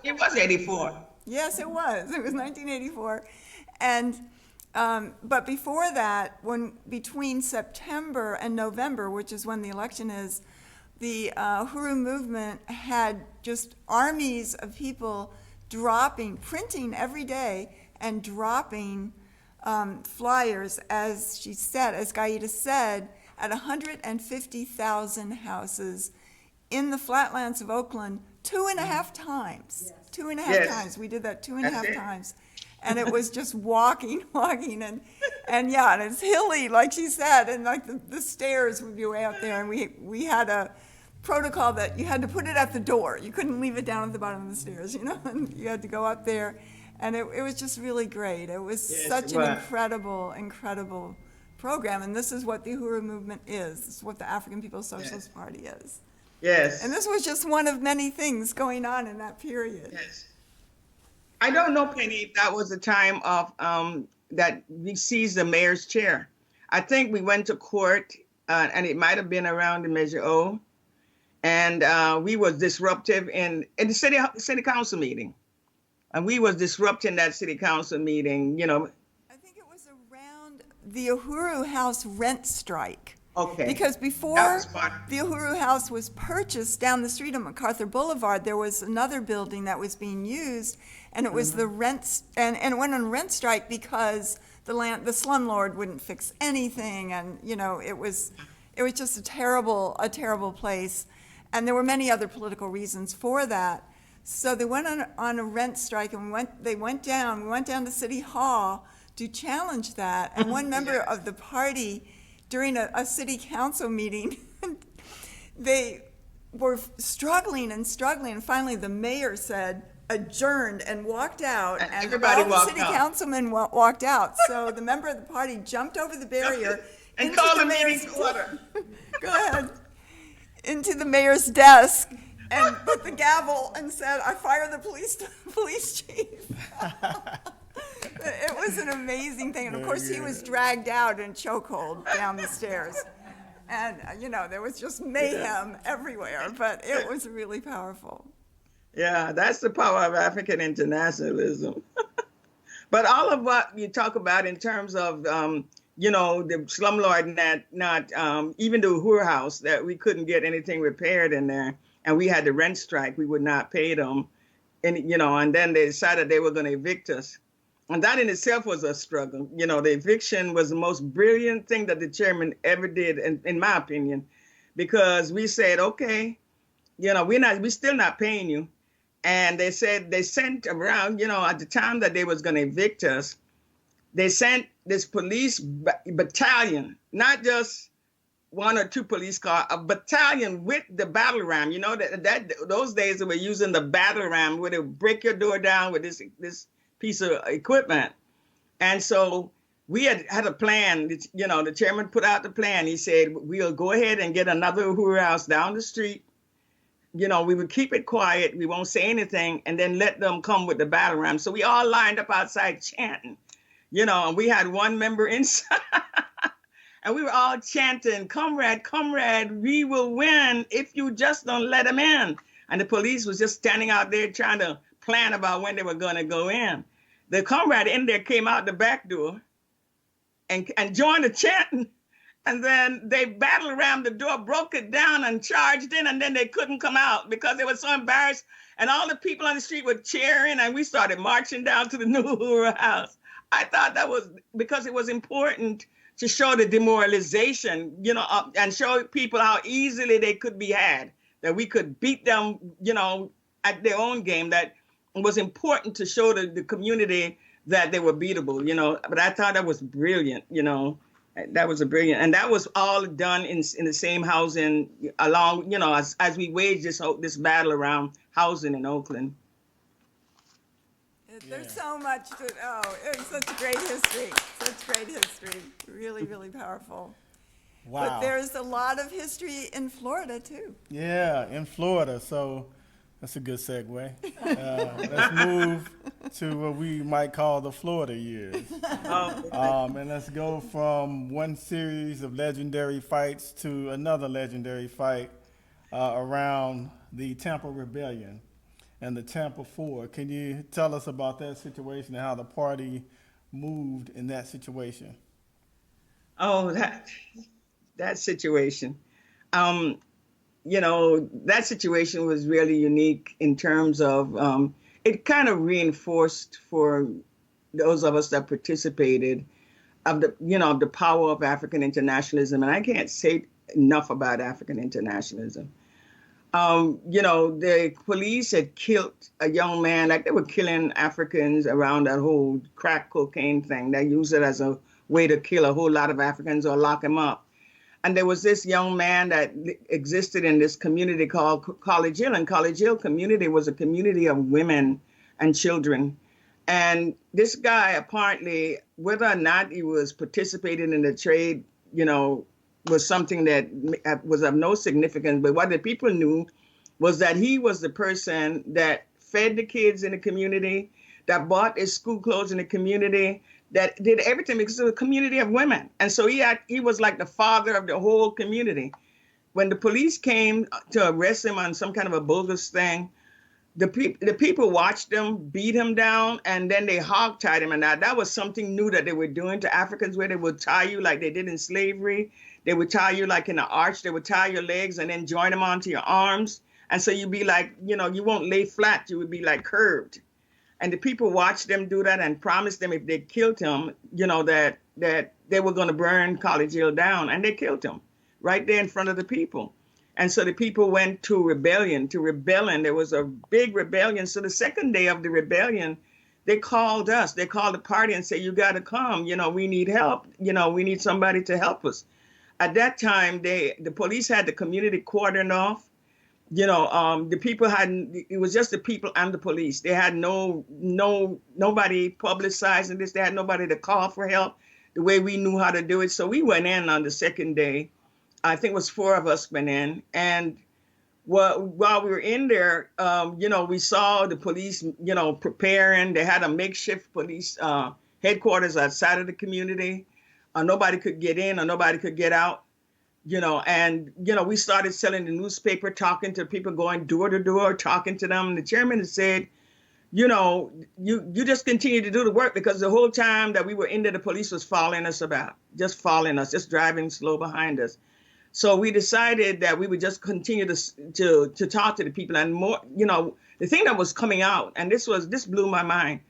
It was 84. Yes, it was. It was 1984. And but before that, between September and November, which is when the election is, the Uhuru Movement had just armies of people printing every day and dropping flyers, as Gaida said, at 150,000 houses in the flatlands of Oakland 2.5 times. Yes. 2.5 times. We did that 2.5 times. And it was just walking, and it's hilly, like she said, and like the stairs would be way out there, and we had a protocol that you had to put it at the door. You couldn't leave it down at the bottom of the stairs, and you had to go up there, and it was just really great. It was such an incredible program, and this is what the Uhuru Movement is. This is what the African People's Socialist Party is. Yes. And this was just one of many things going on in that period. Yes. I don't know, Penny, if that was the time of that we seized the mayor's chair. I think we went to court, and it might have been around the Measure O, and we was disruptive in the city council meeting, and we was disrupting that city council meeting. I think it was the Uhuru House rent strike. Okay. Because That before was fun. the Uhuru House was purchased down the street on MacArthur Boulevard, there was another building that was being used, and it was the rent, and it went on rent strike because the slumlord wouldn't fix anything, and, you know, it was just a terrible place. And there were many other political reasons for that. So they went on a rent strike, and we went down to City Hall to challenge that. And one member of the party, during a city council meeting, they were struggling, and finally the mayor said, adjourned, and walked out, and everybody all the walked city out. councilmen walked out. So the member of the party jumped over the barrier And into called the the meeting mayor's to order. Go ahead. Into the mayor's desk and put the gavel and said, "I fire the police chief." It was an amazing thing, and of course he was dragged out in chokehold down the stairs, and you know, there was just mayhem everywhere. But it was really powerful. Yeah, that's the power of African internationalism. But all of what you talk about in terms of, you know, the slumlord not even the Uhuru House, that we couldn't get anything repaired in there, and we had the rent strike, we would not pay them, and you know, and then they decided they were going to evict us, and that in itself was a struggle. You know, the eviction was the most brilliant thing that the chairman ever did, in my opinion, because we said, okay, you know, we're still not paying you. And they sent around, you know, at the time that they was going to evict us, they sent this police battalion, not just one or two police cars, a battalion with the battle ram. You know, that those days they were using the battle ram where they would break your door down with this piece of equipment. And so we had a plan. You know, the chairman put out the plan. He said, we'll go ahead and get another Uhuru House down the street. You know, we would keep it quiet. We won't say anything, and then let them come with the battle ram. So we all lined up outside chanting, you know, and we had one member inside, and we were all chanting, "Comrade, comrade, we will win if you just don't let them in." And the police was just standing out there trying to plan about when they were going to go in. The comrade in there came out the back door and joined the chanting. And then they battled around the door, broke it down, and charged in, and then they couldn't come out because they were so embarrassed. And all the people on the street were cheering, and we started marching down to the new Uhuru House. I thought that was because it was important to show the demoralization, you know, and show people how easily they could be had, that we could beat them, you know, at their own game, that it was important to show the community that they were beatable, you know. But I thought that was brilliant, you know. That was and that was all done in the same housing along, you know, as we waged this battle around housing in Oakland. There's so much it's such great history, really, really powerful. Wow. But there's a lot of history in Florida too. Yeah, in Florida. So that's a good segue. Let's move to what we might call the Florida years. And let's go from one series of legendary fights to another legendary fight around the Tampa Rebellion and the Tampa Four. Can you tell us about that situation and how the party moved in that situation? Oh, that situation. You know, that situation was really unique in terms of it kind of reinforced for those of us that participated of the power of African internationalism. And I can't say enough about African internationalism. You know, the police had killed a young man, like they were killing Africans around that whole crack cocaine thing. They used it as a way to kill a whole lot of Africans or lock them up. And there was this young man that existed in this community called College Hill. And College Hill community was a community of women and children. And this guy, apparently, whether or not he was participating in the trade, you know, was something that was of no significance. But what the people knew was that he was the person that fed the kids in the community, that bought his school clothes in the community, that did everything because it was a community of women. And so he was like the father of the whole community. When the police came to arrest him on some kind of a bogus thing, the people watched them beat him down, and then they hogtied him. And that was something new that they were doing to Africans, where they would tie you like they did in slavery. They would tie you like in an arch. They would tie your legs and then join them onto your arms. And so you'd be like, you won't lay flat. You would be like curved. And the people watched them do that and promised them if they killed him, that they were going to burn College Hill down. And they killed him right there in front of the people. And so the people went to rebellion. There was a big rebellion. So the second day of the rebellion, they called us. They called the party and said, you got to come. We need help. We need somebody to help us. At that time, the police had the community cordoned off. The people it was just the people and the police. They had nobody publicizing this. They had nobody to call for help the way we knew how to do it. So we went in on the second day. I think it was 4 of us went in. And while we were in there, we saw the police, preparing. They had a makeshift police headquarters outside of the community. Nobody could get in or nobody could get out. We started selling the newspaper, talking to people, going door to door, talking to them. And the chairman had said, you just continue to do the work, because the whole time that we were in there, the police was following us, just driving slow behind us. So we decided that we would just continue to talk to the people. And more, the thing that was coming out, and this blew my mind,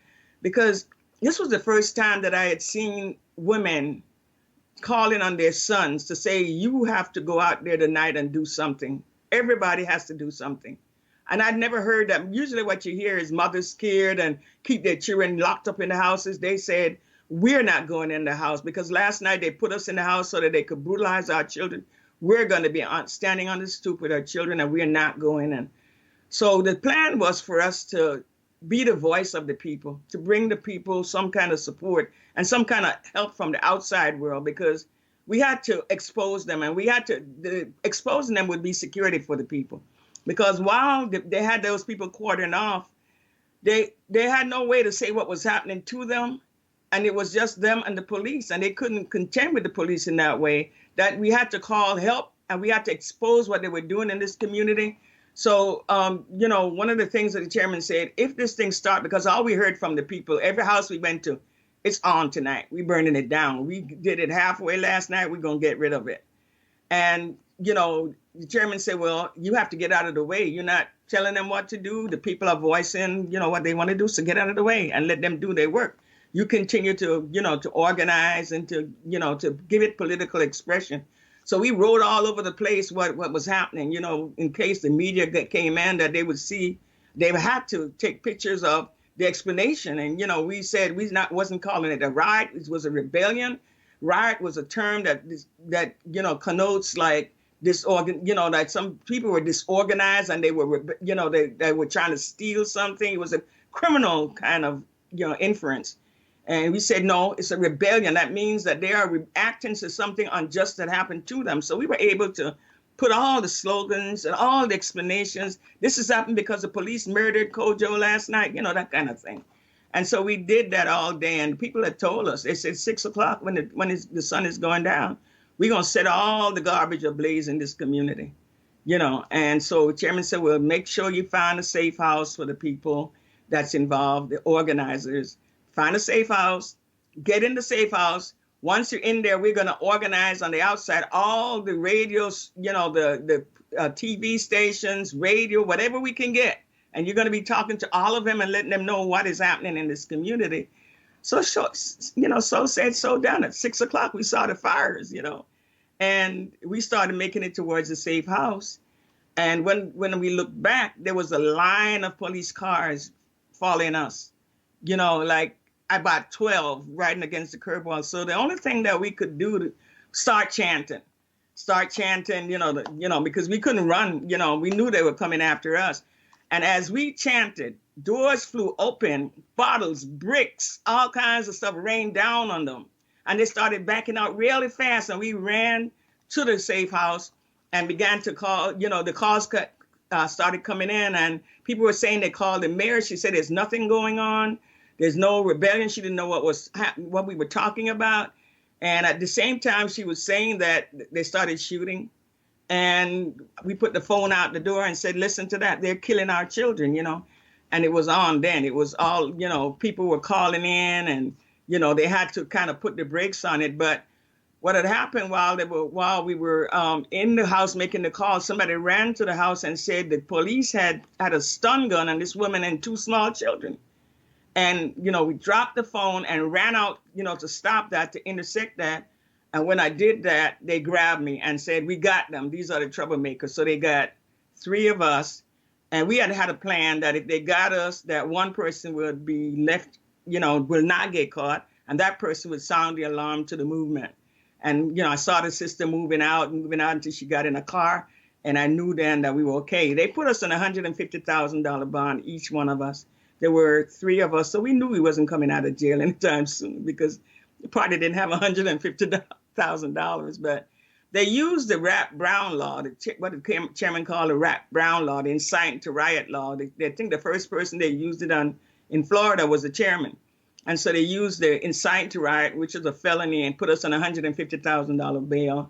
because this was the first time that I had seen women calling on their sons to say, you have to go out there tonight and do something. Everybody has to do something. And I'd never heard that. Usually what you hear is mothers scared and keep their children locked up in the houses. They said, we're not going in the house, because last night they put us in the house so that they could brutalize our children. We're going to be standing on the stoop with our children, and we're not going in. So the plan was for us to be the voice of the people, to bring the people some kind of support and some kind of help from the outside world, because we had to expose them, and exposing them would be security for the people. Because while they had those people cordoned off, they had no way to say what was happening to them. And it was just them and the police, and they couldn't contend with the police in that way, that we had to call help and we had to expose what they were doing in this community. So, one of the things that the chairman said, if this thing starts, because all we heard from the people, every house we went to, it's on tonight. We're burning it down. We did it halfway last night. We're going to get rid of it. And, the chairman said, well, you have to get out of the way. You're not telling them what to do. The people are voicing, what they want to do. So get out of the way and let them do their work. You continue to, to organize and to give it political expression. So we wrote all over the place what was happening, in case the media came in, that they would see, they had to take pictures of the explanation. And, we said wasn't calling it a riot. It was a rebellion. Riot was a term that connotes like that some people were disorganized and they were, they were trying to steal something. It was a criminal kind of, inference. And we said, no, it's a rebellion. That means that they are reacting to something unjust that happened to them. So we were able to put all the slogans and all the explanations. This has happened because the police murdered Kojo last night, that kind of thing. And so we did that all day. And people had told us, they said 6 o'clock when the sun is going down, we're going to set all the garbage ablaze in this community, And so the chairman said, well, make sure you find a safe house for the people that's involved, the organizers. Find a safe house, get in the safe house. Once you're in there, we're going to organize on the outside all the radios, the TV stations, radio, whatever we can get. And you're going to be talking to all of them and letting them know what is happening in this community. So said, so done. At 6 o'clock, we saw the fires, and we started making it towards the safe house. And when we looked back, there was a line of police cars following us, like about 12 riding against the curb wall. So the only thing that we could do to start chanting, because we couldn't run, we knew they were coming after us. And as we chanted, doors flew open, bottles, bricks, all kinds of stuff rained down on them. And they started backing out really fast. And we ran to the safe house and began to call, the calls started coming in, and people were saying they called the mayor. She said, there's nothing going on. There's no rebellion. She didn't know what we were talking about. And at the same time, she was saying that they started shooting. And we put the phone out the door and said, listen to that. They're killing our children, And it was on then. It was all, people were calling in, and, they had to kind of put the brakes on it. But what had happened while we were in the house making the call, somebody ran to the house and said the police had a stun gun on this woman and two small children. And, we dropped the phone and ran out, to stop that, to intersect that. And when I did that, they grabbed me and said, we got them. These are the troublemakers. So they got three of us. And we had a plan that if they got us, that one person would be left, will not get caught. And that person would sound the alarm to the movement. And, I saw the sister moving out until she got in a car. And I knew then that we were okay. They put us on a $150,000 bond, each one of us. There were three of us, so we knew we wasn't coming out of jail anytime soon because the party didn't have $150,000. But they used the Rap Brown law, what the chairman called the Rap Brown law, the inciting to riot law. They think the first person they used it on in Florida was the chairman. And so they used the inciting to riot, which is a felony, and put us on a $150,000 bail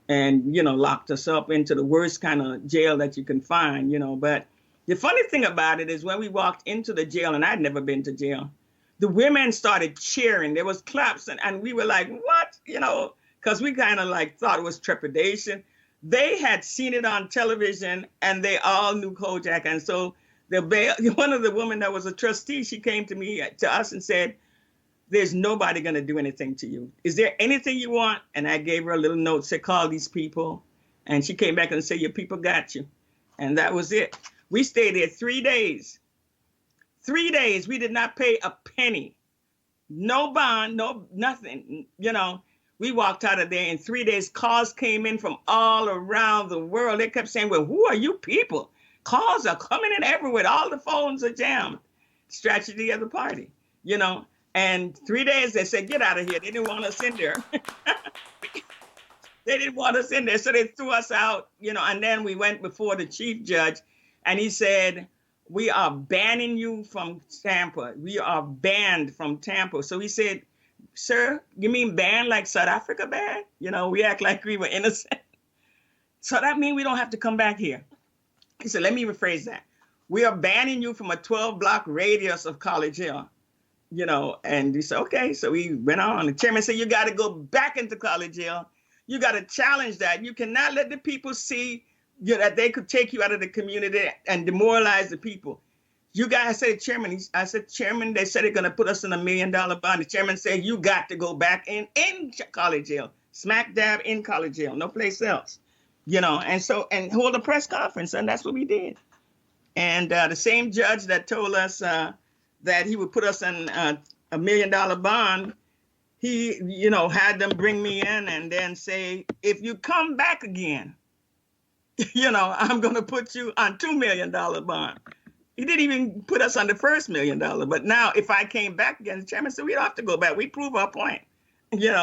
and, locked us up into the worst kind of jail that you can find, But the funny thing about it is when we walked into the jail, and I'd never been to jail, the women started cheering. There was claps, and we were like, what? Because we kind of thought it was trepidation. They had seen it on television, and they all knew Kojak. And so one of the women that was a trustee, she came to us and said, there's nobody going to do anything to you. Is there anything you want? And I gave her a little note, said, call these people. And she came back and said, your people got you. And that was it. We stayed there 3 days. 3 days. We did not pay a penny. No bond, no nothing. We walked out of there in 3 days. Calls came in from all around the world. They kept saying, well, who are you people? Calls are coming in everywhere. All the phones are jammed. Strategy of the party, And 3 days they said, get out of here. They didn't want us in there. They didn't want us in there. So they threw us out, and then we went before the chief judge. And he said, we are banning you from Tampa. We are banned from Tampa. So he said, sir, you mean banned like South Africa banned? We act like we were innocent. So that means we don't have to come back here. He said, let me rephrase that. We are banning you from a 12-block radius of College Hill. And we said, okay. So we went on. The chairman said, you got to go back into College Hill. You got to challenge that. You cannot let the people see that they could take you out of the community and demoralize the people. You guys, I said, Chairman, they said they're going to put us in $1 million bond. The chairman said, you got to go back in College Hill, smack dab in College Hill, no place else, and hold a press conference. And that's what we did. And the same judge that told us that he would put us in $1 million bond, he, had them bring me in and then say, if you come back again, I'm going to put you on $2 million bond. He didn't even put us on the first $1 million. But now if I came back again, the chairman said, we don't have to go back. We prove our point.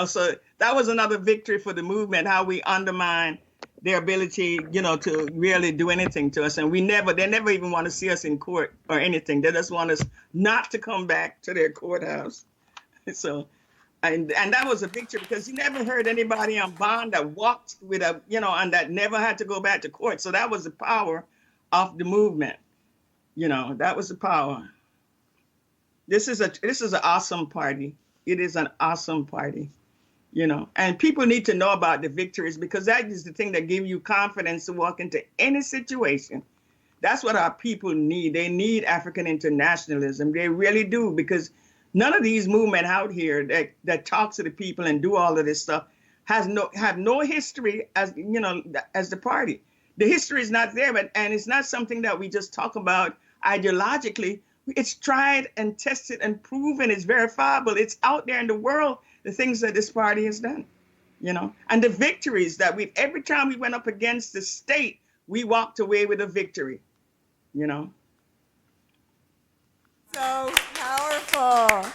So that was another victory for the movement, how we undermine their ability, to really do anything to us. And they never even want to see us in court or anything. They just want us not to come back to their courthouse. So, and that was a victory because you never heard anybody on bond that walked with and that never had to go back to court. So that was the power of the movement. That was the power. This is an awesome party. It is an awesome party, and people need to know about the victories because that is the thing that gives you confidence to walk into any situation. That's what our people need. They need African internationalism. They really do, because none of these movements out here that talk to the people and do all of this stuff have no history as the party. The history is not there, and it's not something that we just talk about ideologically. It's tried and tested and proven. It's verifiable. It's out there in the world, the things that this party has done, and the victories that every time we went up against the state, we walked away with a victory, So powerful.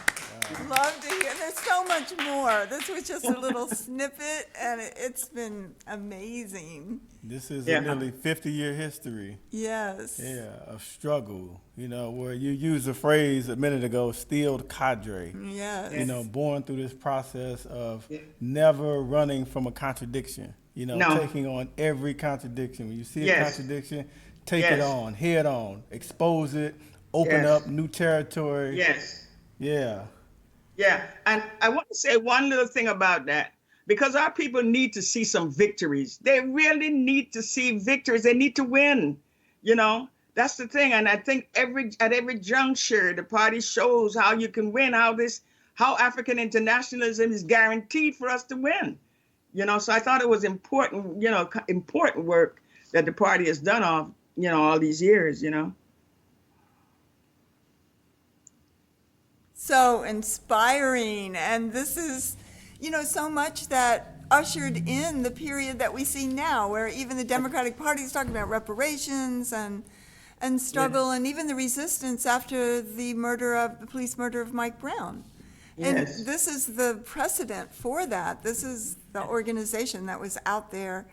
Love to hear. There's so much more. This was just a little snippet, and it's been amazing. This is a nearly 50-year history. Yes. Yeah, of struggle, where you used the phrase a minute ago, steeled cadre. Yes. Born through this process of never running from a contradiction, taking on every contradiction. When you see a contradiction, take it on, head on, expose it, open Yes. up new territory. Yes. Yeah. Yeah. And I want to say one little thing about that, because our people need to see some victories. They really need to see victories. They need to win. You know, that's the thing. And I think at every juncture, the party shows how you can win, how African internationalism is guaranteed for us to win. You know, so I thought it was important, important work that the party has done all these years, So inspiring. And this is, so much that ushered in the period that we see now, where even the Democratic Party is talking about reparations and struggle, and even the resistance after the police murder of Mike Brown. Yes. And this is the precedent for that. This is the organization that was out there,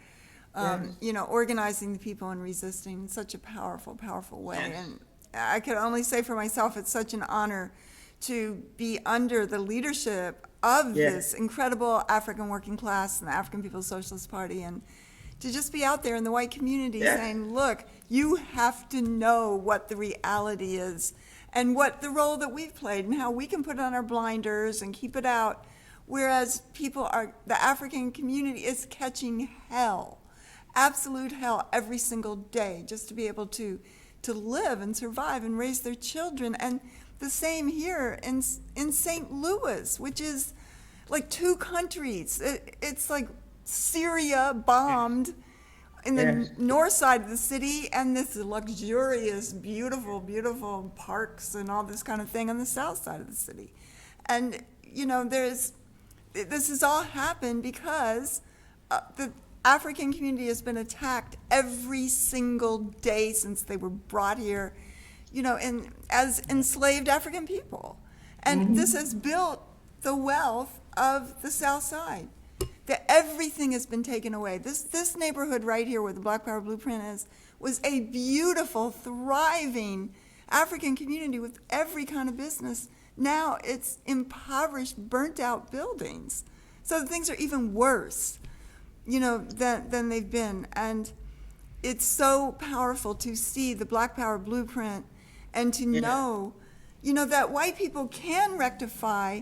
organizing the people and resisting in such a powerful, powerful way. Yes. And I could only say for myself, it's such an honor to be under the leadership of this incredible African working class and the African People's Socialist Party, and to just be out there in the white community saying, look, you have to know what the reality is and what the role that we've played and how we can put on our blinders and keep it out, whereas the African community is catching hell, absolute hell every single day, just to be able to live and survive and raise their children. And the same here in St. Louis, which is like two countries. It's like Syria bombed in the north side of the city, and this luxurious, beautiful, beautiful parks and all this kind of thing on the south side of the city. And, this has all happened because the African community has been attacked every single day since they were brought here, as enslaved African people. And this has built the wealth of the South Side. That everything has been taken away. This neighborhood right here where the Black Power Blueprint is was a beautiful, thriving African community with every kind of business. Now it's impoverished, burnt out buildings. So things are even worse, than they've been. And it's so powerful to see the Black Power Blueprint and to know, that white people can rectify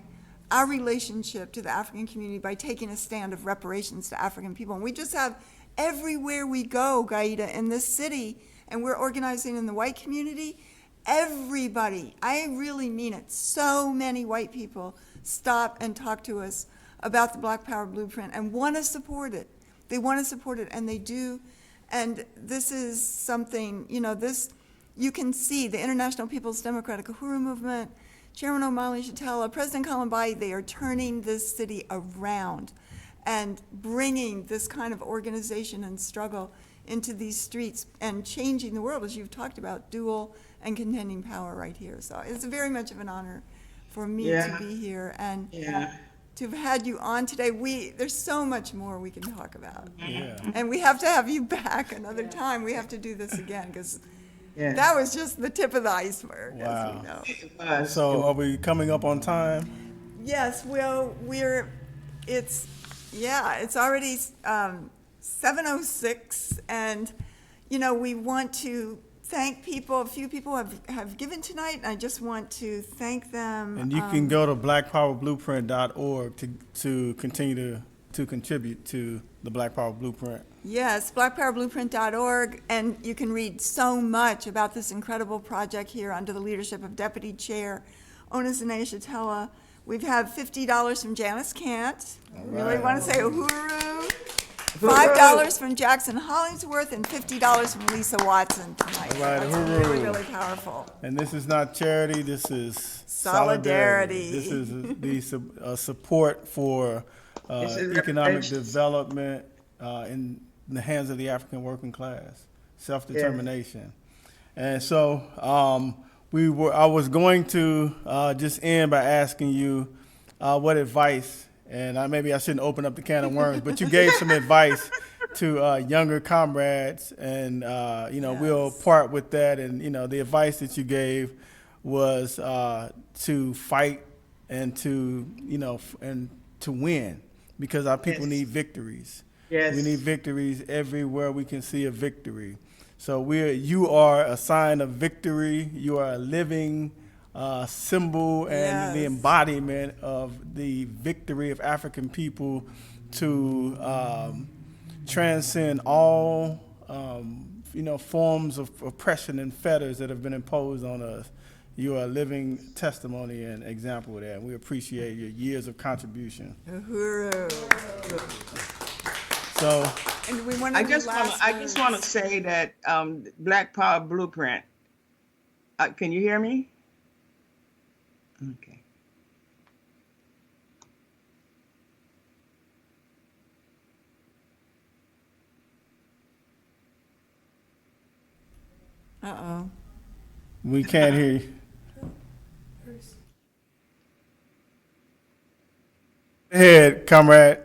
our relationship to the African community by taking a stand of reparations to African people. And we just have everywhere we go, Gaida, in this city, and we're organizing in the white community, everybody, I really mean it, so many white people stop and talk to us about the Black Power Blueprint and want to support it. They want to support it, and they do. And this is something, you can see the International People's Democratic Uhuru Movement, Chairman Omali Shatella, President Kalambai, they are turning this city around and bringing this kind of organization and struggle into these streets and changing the world, as you've talked about, dual and contending power right here. So it's very much of an honor for me to be here and to have had you on today. There's so much more we can talk about. Yeah. And we have to have you back another time. We have to do this again because that was just the tip of the iceberg, as we know. So are we coming up on time? Yes, well, it's already 7:06, and, we want to thank people. A few people have given tonight, and I just want to thank them. And you can go to blackpowerblueprint.org to continue to contribute to the Black Power Blueprint. Yes, blackpowerblueprint.org, and you can read so much about this incredible project here under the leadership of Deputy Chair Onizane Shatella. We've had $50 from Janice Kant. Really want to say Uhuru. $5 from Jackson Hollingsworth and $50 from Lisa Watson tonight. All right, That's Uhuru. really, really powerful. And this is not charity, this is Solidarity. This is the support for economic development in the hands of the African working class, self-determination. And so I was going to just end by asking you what advice, and maybe I shouldn't open up the can of worms, but you gave some advice to younger comrades, and we'll part with that. And the advice that you gave was to fight and to win, because our people need victories. Yes. We need victories everywhere we can see a victory. So you are a sign of victory. You are a living symbol and the Yes. embodiment of the victory of African people to transcend all forms of oppression and fetters that have been imposed on us. You are a living testimony and example of that. And we appreciate your years of contribution. Uhuru. So And we want I to just want to say that Black Power Blueprint. Can you hear me? Okay. Uh-oh. we can't hear you. Go ahead, comrade.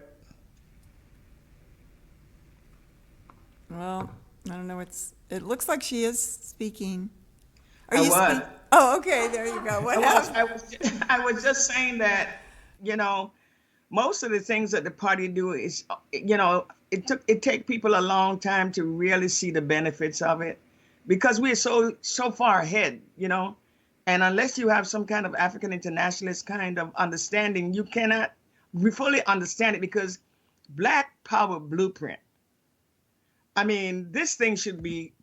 Well, I don't know. It looks like she is speaking. Are I you was. speaking? Oh, okay. There you go. What happened? I was just saying that, most of the things that the party do is, it take people a long time to really see the benefits of it, because we're so far ahead, and unless you have some kind of African internationalist kind of understanding, you cannot fully understand it, because Black Power Blueprint, I mean, this thing should be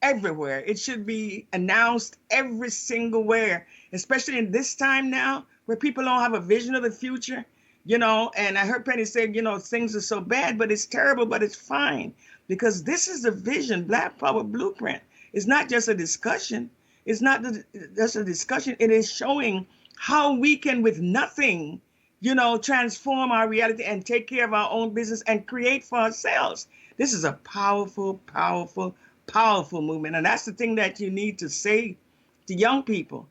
everywhere. It should be announced every single where, especially in this time now where people don't have a vision of the future, and I heard Penny say, things are so bad, but it's terrible, but it's fine, because this is the vision. Black Power Blueprint. It's not just a discussion. It's not just a discussion. It is showing how we can, with nothing, transform our reality and take care of our own business and create for ourselves. This is a powerful, powerful, powerful movement. And that's the thing that you need to say to young people.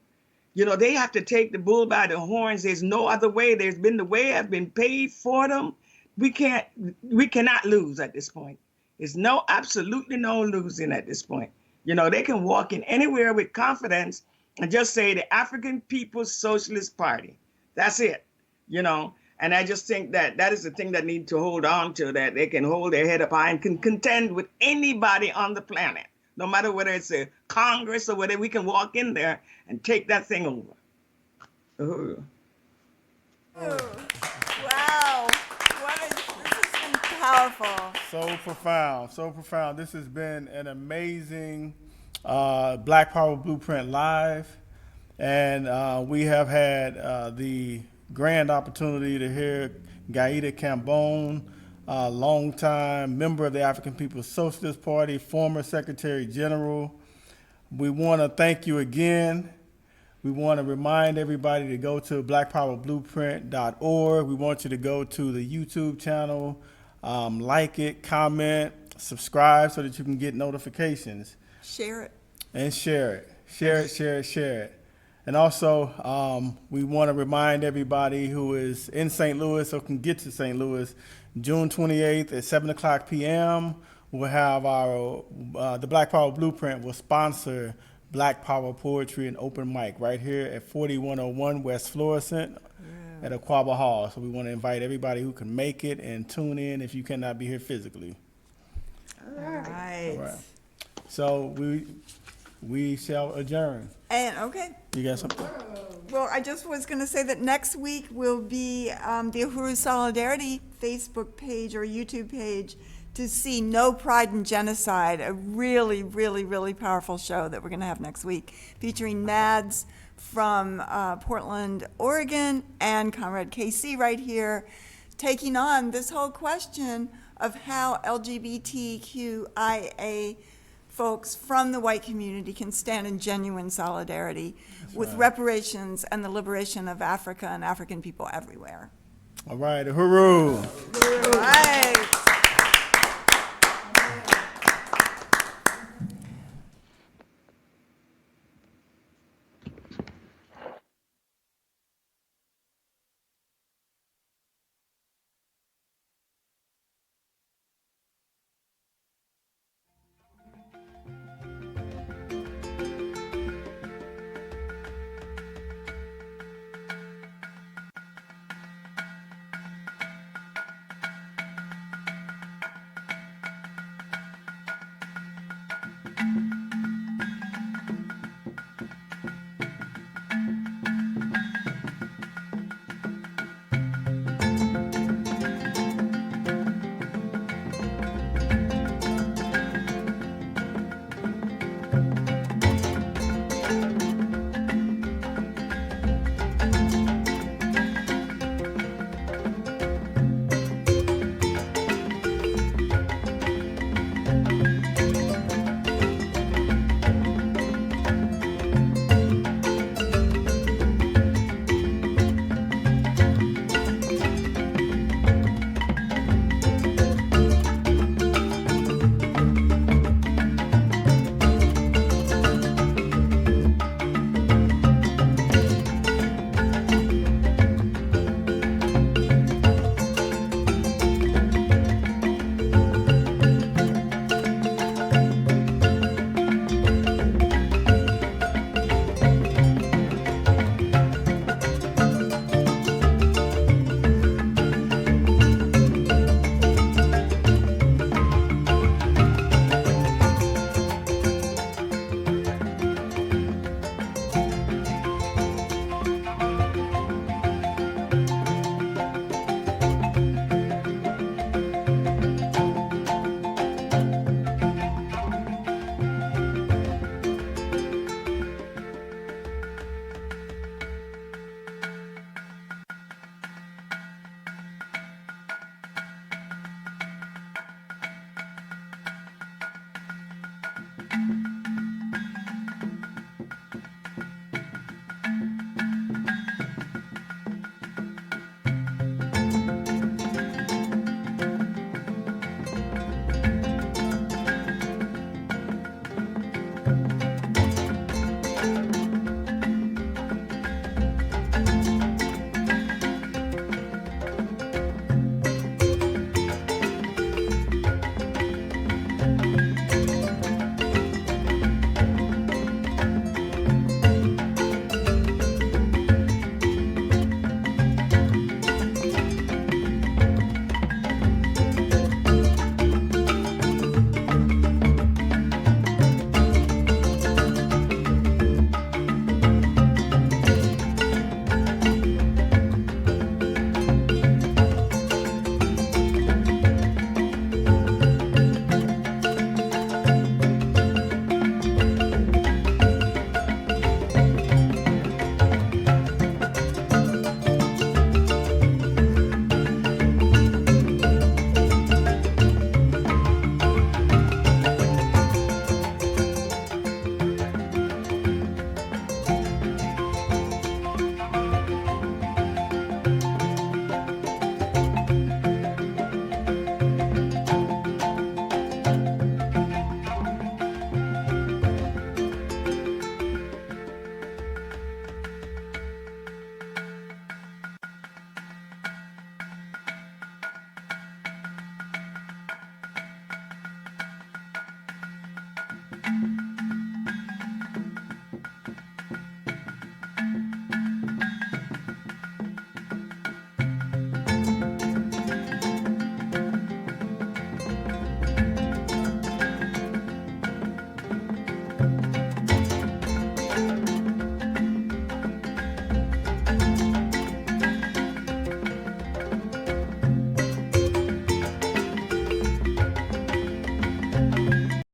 They have to take the bull by the horns. There's no other way. There's been the way have been paid for them. We cannot lose at this point. There's absolutely no losing at this point. They can walk in anywhere with confidence and just say the African People's Socialist Party. That's it. And I just think that is the thing that need to hold on to, that they can hold their head up high and can contend with anybody on the planet, no matter whether it's a Congress or whether we can walk in there and take that thing over. Oh, wow. This has been powerful. So profound, so profound. This has been an amazing Black Power Blueprint Live. And we have had the grand opportunity to hear Gaida Kambon, a longtime member of the African People's Socialist Party, former Secretary General. We want to thank you again. We want to remind everybody to go to blackpowerblueprint.org. We want you to go to the YouTube channel, like it, comment, subscribe so that you can get notifications. Share it. And share it. Share it. And also, we want to remind everybody who is in St. Louis or can get to St. Louis, June 28th at 7 o'clock p.m., we'll have the Black Power Blueprint will sponsor Black Power Poetry and Open Mic right here at 4101 West Florissant at Aquaba Hall. So we want to invite everybody who can make it and tune in if you cannot be here physically. All right. So we shall adjourn. And okay. You got something? Well, I just was going to say that next week will be the Uhuru Solidarity Facebook page or YouTube page to see No Pride in Genocide, a really, really, really powerful show that we're going to have next week, featuring Mads from Portland, Oregon, and Comrade KC right here, taking on this whole question of how LGBTQIA folks from the white community can stand in genuine solidarity with reparations and the liberation of Africa and African people everywhere. All right, Uhuru. All right.